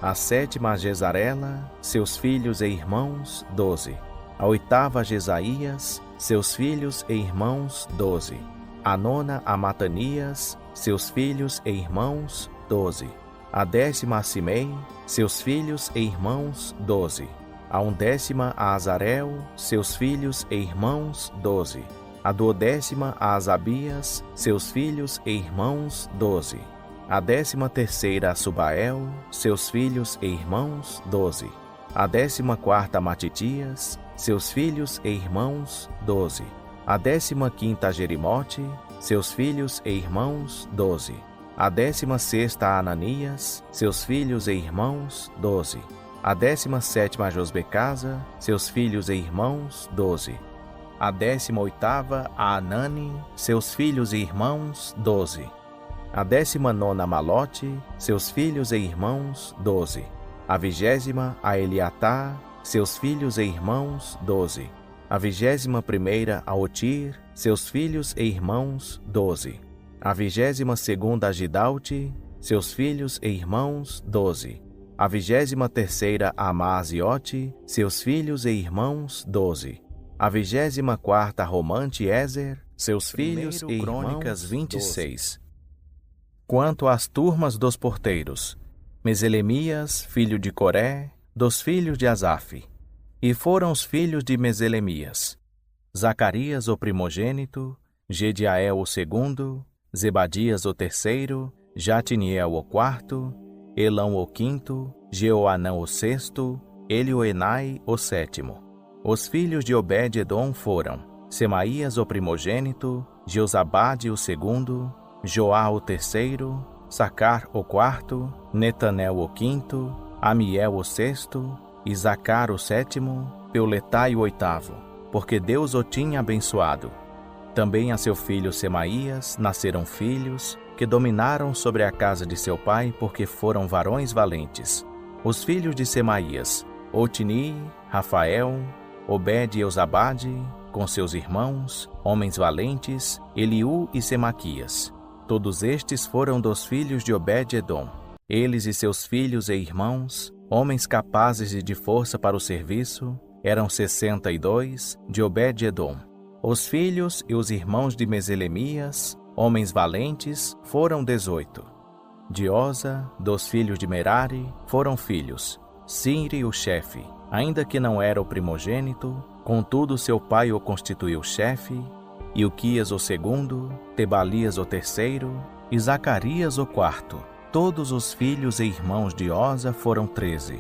Speaker 1: A sétima a Jezarela, seus filhos e irmãos, 12. A oitava a Jesaías, seus filhos e irmãos, 12. A nona a Matanias, seus filhos e irmãos, 12. A décima a Simei, seus filhos e irmãos, 12. A undécima a Azarel, seus filhos e irmãos, 12. A duodécima a Asabias, seus filhos e irmãos, 12. A 13ª a Subael, seus filhos e irmãos, 12. A 14ª a Matitias, seus filhos e irmãos, 12. A 15ª a Jerimote, seus filhos e irmãos, 12. A 16ª a Ananias, seus filhos e irmãos, 12. A 17ª a Josbecasa, seus filhos e irmãos, 12. A 18ª a Anani, seus filhos e irmãos, 12. A 19ª a Malote, seus filhos e irmãos, 12. A 20ª a Eliatá, seus filhos e irmãos, 12. A 21ª a Otir, seus filhos e irmãos, 12. A 22ª a Gidalte, seus filhos e irmãos, 12. A 23ª a Maaziote, seus filhos e irmãos, 12. A 24ª a Romante Ezer, seus filhos e irmãos, Crônicas 26. 12. Quanto às turmas dos porteiros, Meselemias, filho de Coré, dos filhos de Asaf. E foram os filhos de Meselemias: Zacarias o primogênito, Gediael o segundo, Zebadias o terceiro, Jatiniel o quarto, Elão o quinto, Jeoanã o sexto, Elioenai o sétimo. Os filhos de Obed-edom foram Semaías o primogênito, Josabade o segundo, Joá o terceiro, Sacar o quarto, Netanel o quinto, Amiel o sexto, Isacar o sétimo, Peuletai o oitavo, porque Deus o tinha abençoado. Também a seu filho Semaías nasceram filhos, que dominaram sobre a casa de seu pai, porque foram varões valentes. Os filhos de Semaías: Otni, Rafael, Obed e Eusabade, com seus irmãos, homens valentes, Eliú e Semaquias. Todos estes foram dos filhos de Obed-edom. Eles e seus filhos e irmãos, homens capazes e de força para o serviço, eram 62, de Obed-edom. Os filhos e os irmãos de Meselemias, homens valentes, foram 18. De Oza, dos filhos de Merari, foram filhos: Sinri, o chefe, ainda que não era o primogênito, contudo seu pai o constituiu chefe, Ilquias o segundo, Tebalias o terceiro, e Zacarias o quarto. Todos os filhos e irmãos de Oza foram 13.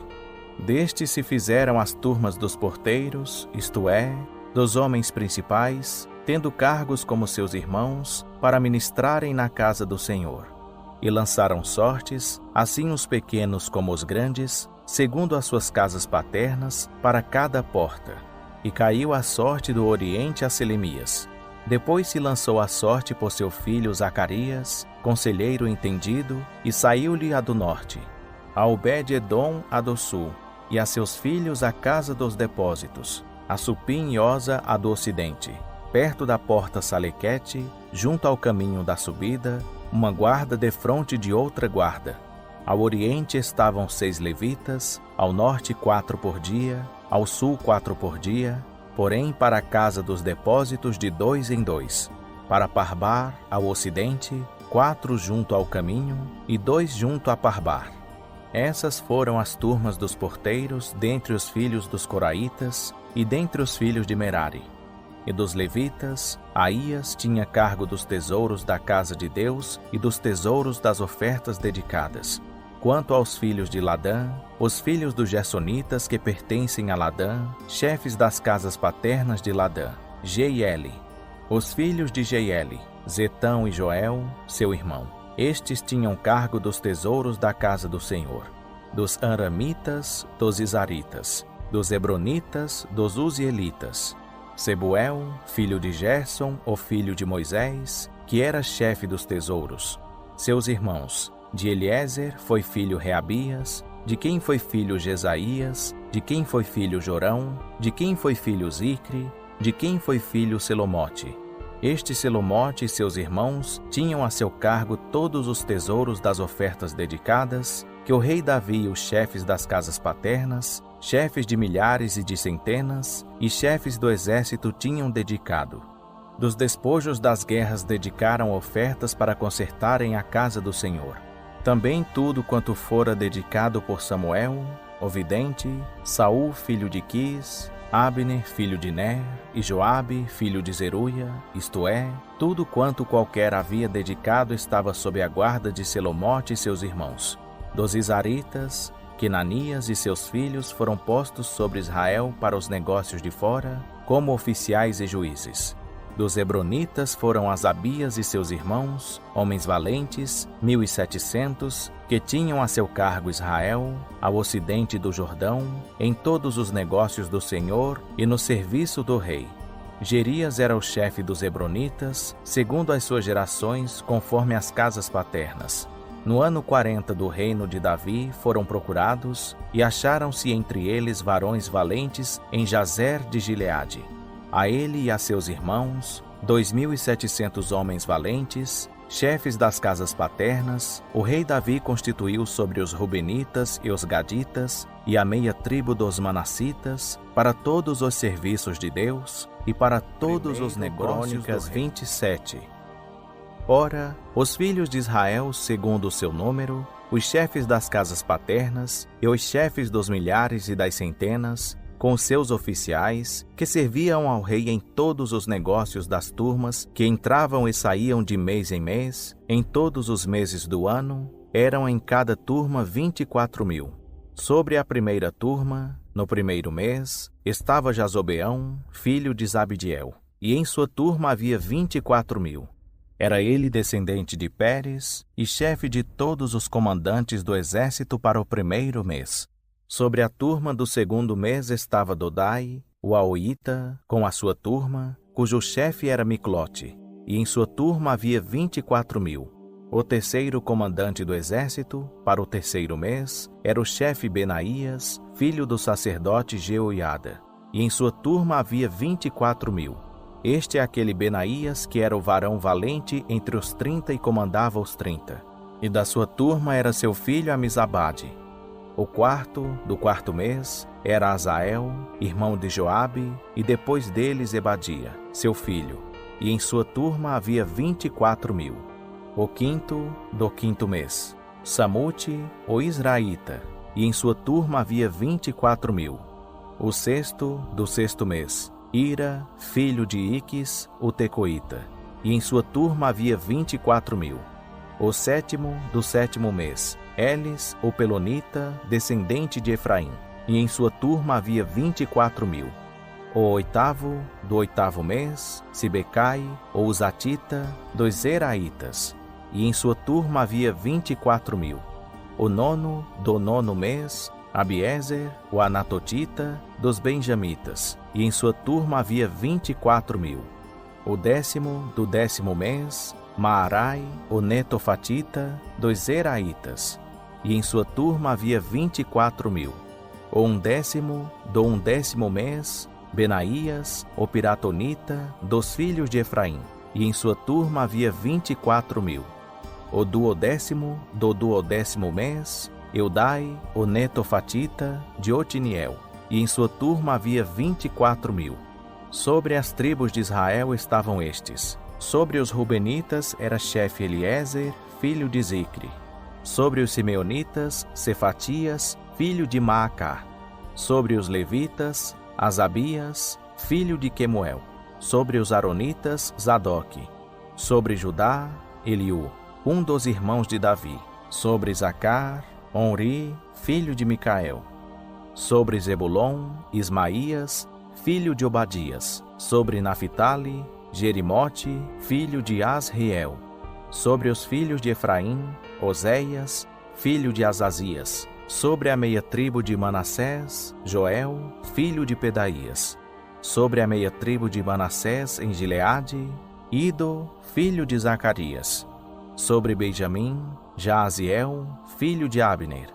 Speaker 1: Destes se fizeram as turmas dos porteiros, isto é, dos homens principais, tendo cargos como seus irmãos, para ministrarem na casa do Senhor. E lançaram sortes, assim os pequenos como os grandes, segundo as suas casas paternas, para cada porta. E caiu a sorte do oriente a Selemias. Depois se lançou a sorte por seu filho Zacarias, conselheiro entendido, e saiu-lhe a do norte. A Obed-edom a do sul, e a seus filhos a casa dos depósitos. A Supim e Oza a do ocidente, perto da porta Salequete, junto ao caminho da subida, uma guarda defronte de outra guarda. Ao oriente estavam 6 levitas, ao norte 4 por dia, ao sul 4 por dia, porém para a casa dos depósitos de 2 em 2. Para Parbar, ao ocidente, 4 junto ao caminho e 2 junto a Parbar. Essas foram as turmas dos porteiros dentre os filhos dos coraitas e dentre os filhos de Merari. E dos levitas, Aías tinha cargo dos tesouros da casa de Deus e dos tesouros das ofertas dedicadas. Quanto aos filhos de Ladã, os filhos dos Gersonitas que pertencem a Ladã, chefes das casas paternas de Ladã, Jeieli. Os filhos de Jeieli, Zetão e Joel, seu irmão. Estes tinham cargo dos tesouros da casa do Senhor. Dos Aramitas, dos Isaritas. Dos Hebronitas, dos Uzielitas. Sebuel, filho de Gerson, o filho de Moisés, que era chefe dos tesouros. Seus irmãos: de Eliezer foi filho Reabias, de quem foi filho Jesaías, de quem foi filho Jorão, de quem foi filho Zicre, de quem foi filho Selomote. Este Selomote e seus irmãos tinham a seu cargo todos os tesouros das ofertas dedicadas, que o rei Davi e os chefes das casas paternas, chefes de milhares e de centenas, e chefes do exército tinham dedicado. Dos despojos das guerras dedicaram ofertas para consertarem a casa do Senhor. Também tudo quanto fora dedicado por Samuel, o vidente, Saul, filho de Quis, Abner, filho de Ner, e Joabe, filho de Zeruia, isto é, tudo quanto qualquer havia dedicado estava sob a guarda de Selomote e seus irmãos. Dos Isaritas, Quenanias e seus filhos foram postos sobre Israel para os negócios de fora, como oficiais e juízes. Dos Hebronitas foram Asabias e seus irmãos, homens valentes, 1.700, que tinham a seu cargo Israel, ao ocidente do Jordão, em todos os negócios do Senhor e no serviço do rei. Gerias era o chefe dos Hebronitas, segundo as suas gerações, conforme as casas paternas. No ano 40 do reino de Davi foram procurados, e acharam-se entre eles varões valentes em Jazer de Gileade. A ele e a seus irmãos, 2.700 homens valentes, chefes das casas paternas, o rei Davi constituiu sobre os Rubenitas e os Gaditas e a meia tribo dos Manassitas, para todos os serviços de Deus e para todos os negócios. Crônicas 27. Ora, os filhos de Israel, segundo o seu número, os chefes das casas paternas e os chefes dos milhares e das centenas, com seus oficiais, que serviam ao rei em todos os negócios das turmas que entravam e saíam de mês em mês, em todos os meses do ano, eram em cada turma 24.000. Sobre a primeira turma, no primeiro mês, estava Jazobeão, filho de Zabdiel, e em sua turma havia 24.000. Era ele descendente de Pérez e chefe de todos os comandantes do exército para o primeiro mês. Sobre a turma do segundo mês estava Dodai, o Aoíta, com a sua turma, cujo chefe era Miclote, e em sua turma havia 24.000. O terceiro comandante do exército, para o terceiro mês, era o chefe Benaías, filho do sacerdote Jeoiada, e em sua turma havia 24.000. Este é aquele Benaías que era o varão valente entre os 30 e comandava os 30. E da sua turma era seu filho Amizabade. O quarto, do quarto mês, era Azael, irmão de Joabe, e depois dele Zebadia, seu filho. E em sua turma havia 24.000. O quinto, do quinto mês, Samute, o Israelita, e em sua turma havia 24.000. O sexto, do sexto mês, Ira, filho de Iques, o Tecoíta, e em sua turma havia 24.000. O sétimo, do sétimo mês, Elis, o Pelonita, descendente de Efraim, e em sua turma havia 24.000. O oitavo, do oitavo mês, Sibecai, o Uzatita, dos Zeraitas, e em sua turma havia 24.000. O nono, do nono mês, Abiezer, o Anatotita, dos Benjamitas, e em sua turma havia 24.000. O décimo, do décimo mês, Maarai, o Netofatita, dos Zeraitas, e em sua turma havia 24.000. O undécimo, do undécimo mês, Benaías, o Piratonita, dos filhos de Efraim, e em sua turma havia 24.000. O duodécimo, do duodécimo mês, Eudai, o Netofatita, de Otiniel, e em sua turma havia 24.000. Sobre as tribos de Israel estavam estes. Sobre os Rubenitas era chefe Eliezer, filho de Zicre. Sobre os Simeonitas, Cefatias, filho de Maacá. Sobre os Levitas, Asabias, filho de Quemuel. Sobre os Aronitas, Zadoque. Sobre Judá, Eliú, um dos irmãos de Davi. Sobre Zacar, Onri, filho de Micael. Sobre Zebulon, Ismaías, filho de Obadias. Sobre Naphtali, Jerimote, filho de Asriel. Sobre os filhos de Efraim, Oséias, filho de Azazias. Sobre a meia tribo de Manassés, Joel, filho de Pedaías. Sobre a meia tribo de Manassés em Gileade, Ido, filho de Zacarias. Sobre Benjamim, Jaaziel, filho de Abner.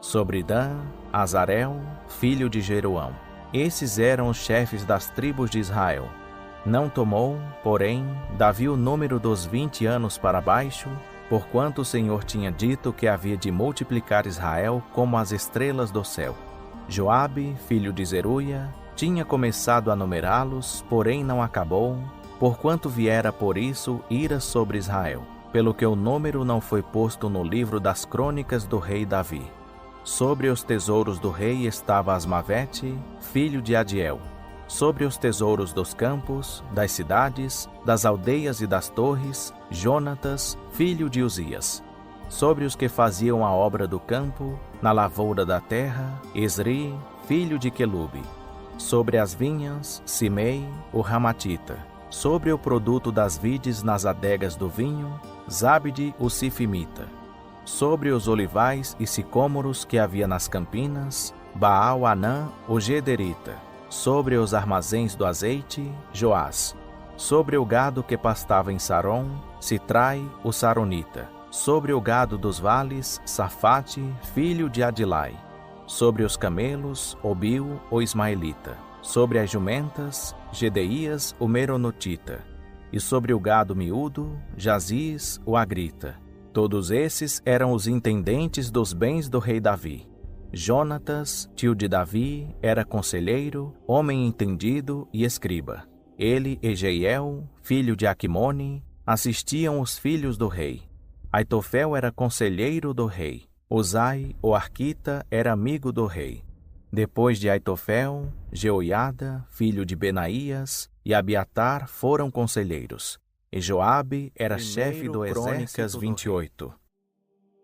Speaker 1: Sobre Dan, Azarel, filho de Jeroão. Esses eram os chefes das tribos de Israel. Não tomou, porém, Davi o número dos 20 anos para baixo, porquanto o Senhor tinha dito que havia de multiplicar Israel como as estrelas do céu. Joabe, filho de Zeruia, tinha começado a numerá-los, porém não acabou, porquanto viera por isso ira sobre Israel, pelo que o número não foi posto no livro das crônicas do rei Davi. Sobre os tesouros do rei estava Asmavete, filho de Adiel. Sobre os tesouros dos campos, das cidades, das aldeias e das torres, Jonatas, filho de Uzias. Sobre os que faziam a obra do campo, na lavoura da terra, Esri, filho de Quelube. Sobre as vinhas, Simei, o Ramatita. Sobre o produto das vides nas adegas do vinho, Zabde, o Sifimita. Sobre os olivais e sicômoros que havia nas campinas, Baal-Anã, o Gederita. Sobre os armazéns do azeite, Joás. Sobre o gado que pastava em Saron, Sitrai, o Saronita. Sobre o gado dos vales, Safate, filho de Adilai. Sobre os camelos, Obil, o Ismaelita. Sobre as jumentas, Gedeías, o Meronotita. E sobre o gado miúdo, Jaziz, o Agrita. Todos esses eram os intendentes dos bens do rei Davi. Jonatas, tio de Davi, era conselheiro, homem entendido e escriba. Ele e Jeiel, filho de Aquimone, assistiam os filhos do rei. Aitofel era conselheiro do rei. Uzai, o arquita, era amigo do rei. Depois de Aitofel, Jeoiada, filho de Benaías, e Abiatar foram conselheiros. E Joabe era chefe do exército. 28.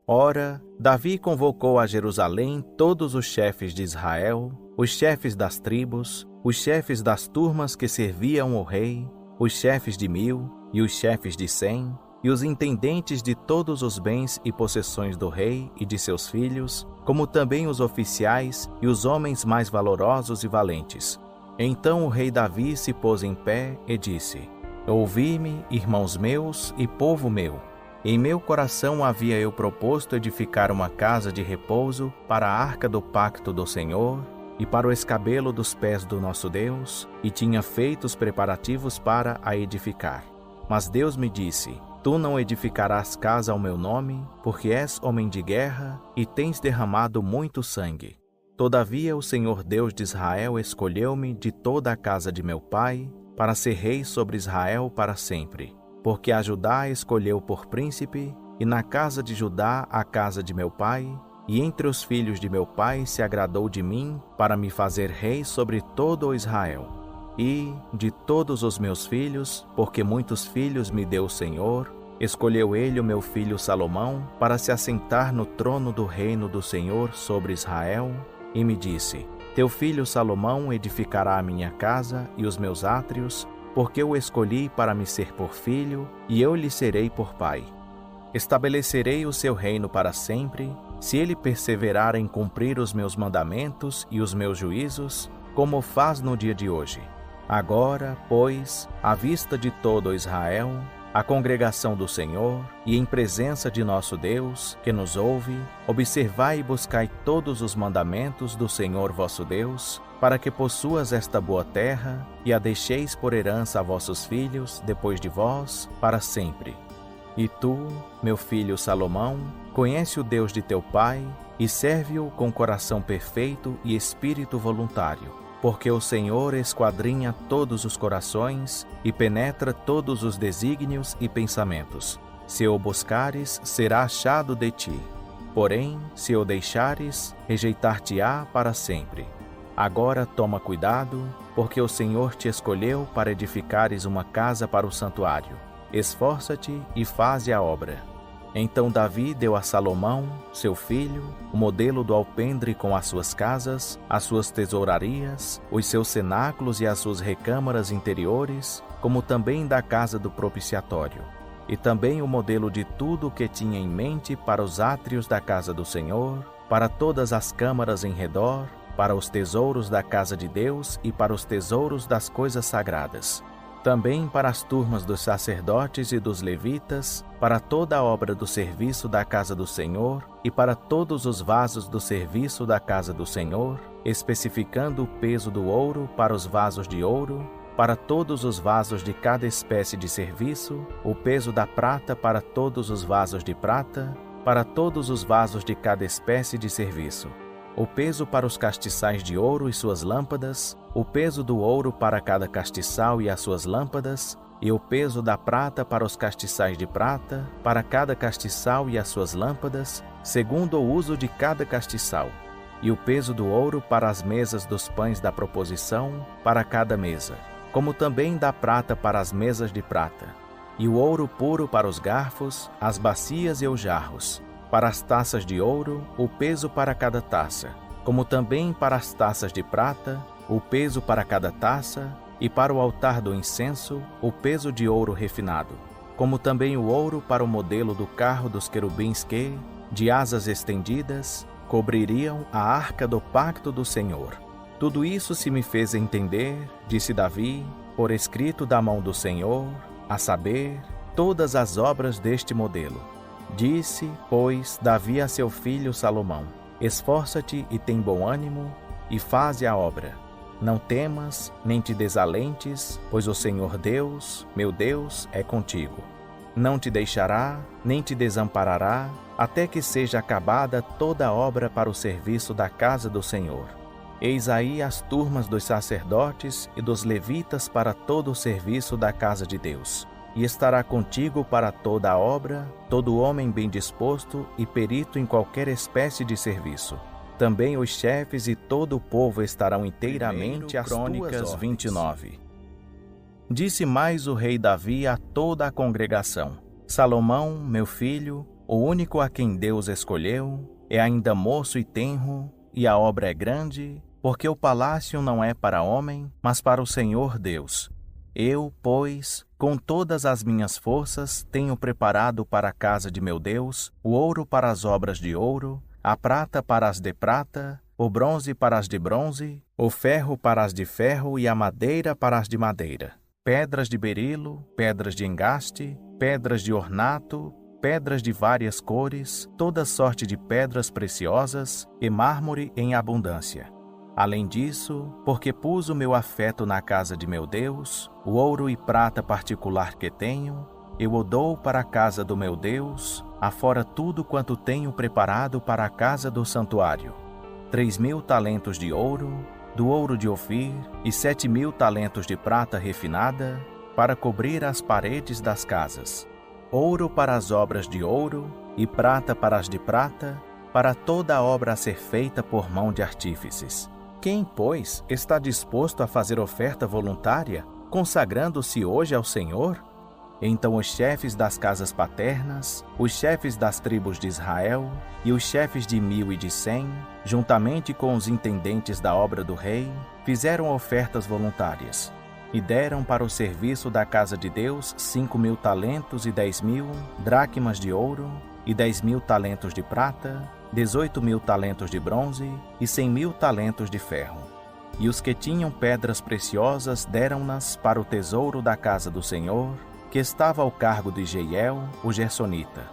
Speaker 1: Ora, Davi convocou a Jerusalém todos os chefes de Israel, os chefes das tribos, os chefes das turmas que serviam o rei, os chefes de 1000 e os chefes de 100, e os intendentes de todos os bens e possessões do rei e de seus filhos, como também os oficiais e os homens mais valorosos e valentes. Então o rei Davi se pôs em pé e disse: Ouvi-me, irmãos meus e povo meu. Em meu coração havia eu proposto edificar uma casa de repouso para a arca do pacto do Senhor e para o escabelo dos pés do nosso Deus, e tinha feito os preparativos para a edificar. Mas Deus me disse: Tu não edificarás casa ao meu nome, porque és homem de guerra e tens derramado muito sangue. Todavia o Senhor Deus de Israel escolheu-me de toda a casa de meu pai para ser rei sobre Israel para sempre. Porque a Judá escolheu por príncipe, e na casa de Judá a casa de meu pai, e entre os filhos de meu pai se agradou de mim para me fazer rei sobre todo o Israel. E, de todos os meus filhos, porque muitos filhos me deu o Senhor, escolheu ele o meu filho Salomão para se assentar no trono do reino do Senhor sobre Israel, e me disse: Teu filho Salomão edificará a minha casa e os meus átrios, porque eu o escolhi para me ser por filho, e eu lhe serei por pai. Estabelecerei o seu reino para sempre, se ele perseverar em cumprir os meus mandamentos e os meus juízos, como faz no dia de hoje. Agora, pois, à vista de todo Israel, a congregação do Senhor, e em presença de nosso Deus, que nos ouve, observai e buscai todos os mandamentos do Senhor vosso Deus, para que possuas esta boa terra, e a deixeis por herança a vossos filhos, depois de vós, para sempre. E tu, meu filho Salomão, conhece o Deus de teu pai, e serve-o com coração perfeito e espírito voluntário, porque o Senhor esquadrinha todos os corações e penetra todos os desígnios e pensamentos. Se o buscares, será achado de ti. Porém, se o deixares, rejeitar-te-á para sempre. Agora toma cuidado, porque o Senhor te escolheu para edificares uma casa para o santuário. Esforça-te e faze a obra. Então Davi deu a Salomão, seu filho, o modelo do alpendre com as suas casas, as suas tesourarias, os seus cenáculos e as suas recâmaras interiores, como também da casa do propiciatório, e também o modelo de tudo o que tinha em mente para os átrios da casa do Senhor, para todas as câmaras em redor, para os tesouros da casa de Deus e para os tesouros das coisas sagradas. Também para as turmas dos sacerdotes e dos levitas, para toda a obra do serviço da casa do Senhor e para todos os vasos do serviço da casa do Senhor, especificando o peso do ouro para os vasos de ouro, para todos os vasos de cada espécie de serviço, o peso da prata para todos os vasos de prata, para todos os vasos de cada espécie de serviço, o peso para os castiçais de ouro e suas lâmpadas, o peso do ouro para cada castiçal e as suas lâmpadas, e o peso da prata para os castiçais de prata, para cada castiçal e as suas lâmpadas, segundo o uso de cada castiçal, e o peso do ouro para as mesas dos pães da proposição, para cada mesa, como também da prata para as mesas de prata, e o ouro puro para os garfos, as bacias e os jarros, para as taças de ouro, o peso para cada taça, como também para as taças de prata, o peso para cada taça, e para o altar do incenso, o peso de ouro refinado, como também o ouro para o modelo do carro dos querubins que, de asas estendidas, cobririam a arca do pacto do Senhor. Tudo isso se me fez entender, disse Davi, por escrito da mão do Senhor, a saber, todas as obras deste modelo. Disse, pois, Davi a seu filho Salomão: Esforça-te e tem bom ânimo, e faze a obra. Não temas, nem te desalentes, pois o Senhor Deus, meu Deus, é contigo. Não te deixará, nem te desamparará, até que seja acabada toda a obra para o serviço da casa do Senhor. Eis aí as turmas dos sacerdotes e dos levitas para todo o serviço da casa de Deus. E estará contigo para toda a obra, todo homem bem disposto e perito em qualquer espécie de serviço. Também os chefes e todo o povo estarão inteiramente às tuas ordens. 29. Disse mais o rei Davi a toda a congregação: Salomão, meu filho, o único a quem Deus escolheu, é ainda moço e tenro, e a obra é grande, porque o palácio não é para homem, mas para o Senhor Deus. Eu, pois, com todas as minhas forças, tenho preparado para a casa de meu Deus o ouro para as obras de ouro, a prata para as de prata, o bronze para as de bronze, o ferro para as de ferro e a madeira para as de madeira, pedras de berilo, pedras de engaste, pedras de ornato, pedras de várias cores, toda sorte de pedras preciosas e mármore em abundância. Além disso, porque pus o meu afeto na casa de meu Deus, o ouro e prata particular que tenho, eu o dou para a casa do meu Deus, afora tudo quanto tenho preparado para a casa do santuário. 3.000 talentos de ouro, do ouro de Ofir, e 7.000 talentos de prata refinada, para cobrir as paredes das casas. Ouro para as obras de ouro, e prata para as de prata, para toda a obra a ser feita por mão de artífices. Quem, pois, está disposto a fazer oferta voluntária, consagrando-se hoje ao Senhor? Então os chefes das casas paternas, os chefes das tribos de Israel, e os chefes de 1.000 e de 100, juntamente com os intendentes da obra do rei, fizeram ofertas voluntárias, e deram para o serviço da casa de Deus 5.000 talentos e 10.000 dracmas de ouro, e 10.000 talentos de prata, 18.000 talentos de bronze e 100.000 talentos de ferro. E os que tinham pedras preciosas deram-nas para o tesouro da casa do Senhor, que estava ao cargo de Jeiel, o Gersonita.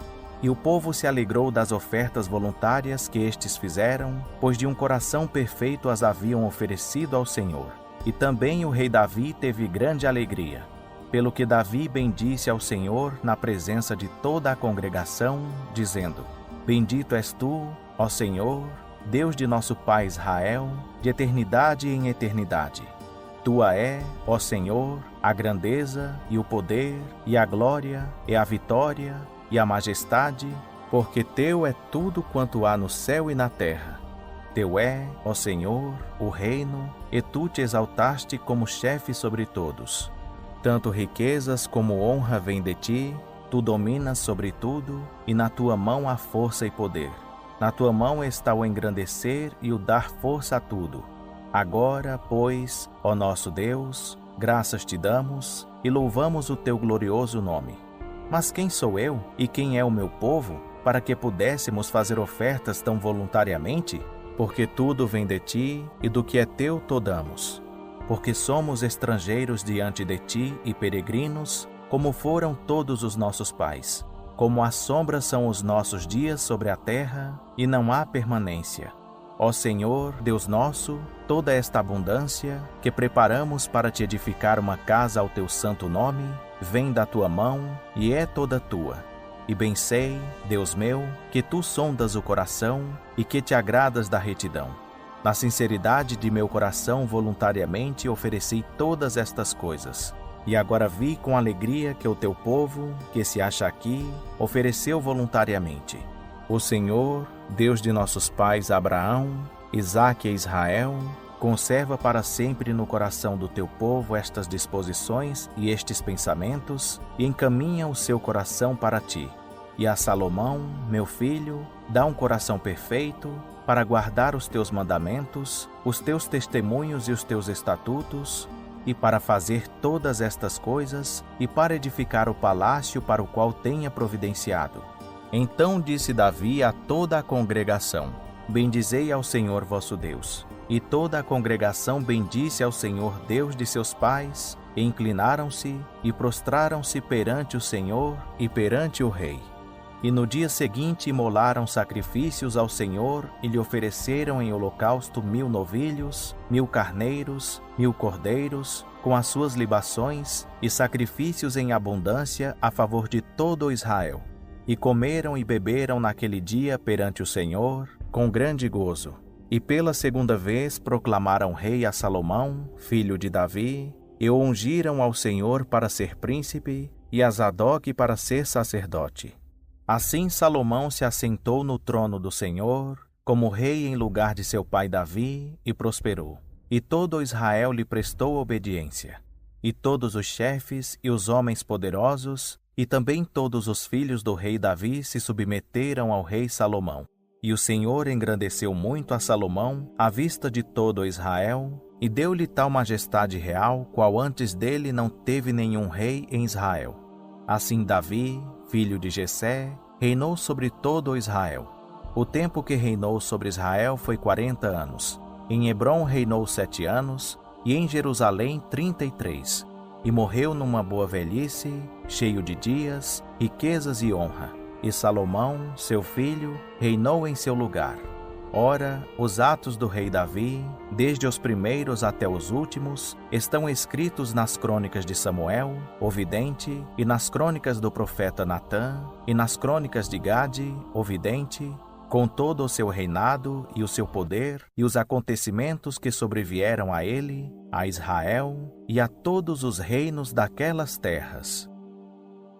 Speaker 1: E o povo se alegrou das ofertas voluntárias que estes fizeram, pois de um coração perfeito as haviam oferecido ao Senhor. E também o rei Davi teve grande alegria, pelo que Davi bendisse ao Senhor na presença de toda a congregação, dizendo: Bendito és tu, ó Senhor, Deus de nosso pai Israel, de eternidade em eternidade. Tua é, ó Senhor, a grandeza e o poder, e a glória, e a vitória, e a majestade, porque teu é tudo quanto há no céu e na terra. Teu é, ó Senhor, o reino, e tu te exaltaste como chefe sobre todos. Tanto riquezas como honra vêm de ti, tu dominas sobre tudo, e na tua mão há força e poder. Na tua mão está o engrandecer e o dar força a tudo. Agora, pois, ó nosso Deus, graças te damos e louvamos o teu glorioso nome. Mas quem sou eu e quem é o meu povo, para que pudéssemos fazer ofertas tão voluntariamente? Porque tudo vem de ti e do que é teu to damos. Porque somos estrangeiros diante de ti e peregrinos, como foram todos os nossos pais. Como a sombra são os nossos dias sobre a terra, e não há permanência. Ó Senhor, Deus nosso, toda esta abundância, que preparamos para te edificar uma casa ao teu santo nome, vem da tua mão, e é toda tua. E bem sei, Deus meu, que tu sondas o coração, e que te agradas da retidão. Na sinceridade de meu coração voluntariamente ofereci todas estas coisas. E agora vi com alegria que o teu povo, que se acha aqui, ofereceu voluntariamente. O Senhor, Deus de nossos pais Abraão, Isaque e Israel, conserva para sempre no coração do teu povo estas disposições e estes pensamentos, e encaminha o seu coração para ti. E a Salomão, meu filho, dá um coração perfeito, para guardar os teus mandamentos, os teus testemunhos e os teus estatutos, e para fazer todas estas coisas, e para edificar o palácio para o qual tenha providenciado. Então disse Davi a toda a congregação: Bendizei ao Senhor vosso Deus. E toda a congregação bendisse ao Senhor Deus de seus pais, e inclinaram-se e prostraram-se perante o Senhor e perante o rei. E no dia seguinte imolaram sacrifícios ao Senhor e lhe ofereceram em holocausto 1.000 novilhos, 1.000 carneiros, 1.000 cordeiros, com as suas libações, e sacrifícios em abundância a favor de todo Israel. E comeram e beberam naquele dia perante o Senhor, com grande gozo. E pela segunda vez proclamaram rei a Salomão, filho de Davi, e o ungiram ao Senhor para ser príncipe, e a Zadok para ser sacerdote. Assim Salomão se assentou no trono do Senhor, como rei em lugar de seu pai Davi, e prosperou. E todo Israel lhe prestou obediência. E todos os chefes e os homens poderosos, e também todos os filhos do rei Davi se submeteram ao rei Salomão. E o Senhor engrandeceu muito a Salomão à vista de todo Israel, e deu-lhe tal majestade real, qual antes dele não teve nenhum rei em Israel. Assim Davi, filho de Jessé, reinou sobre todo Israel. O tempo que reinou sobre Israel foi 40 anos. Em Hebrom reinou 7 anos, e em Jerusalém 33. E morreu numa boa velhice, cheio de dias, riquezas e honra. e Salomão, seu filho, reinou em seu lugar. Ora, os atos do rei Davi, desde os primeiros até os últimos, estão escritos nas crônicas de Samuel, o vidente, e nas crônicas do profeta Natã, e nas crônicas de Gade, o vidente, com todo o seu reinado e o seu poder, e os acontecimentos que sobrevieram a ele, a Israel e a todos os reinos daquelas terras.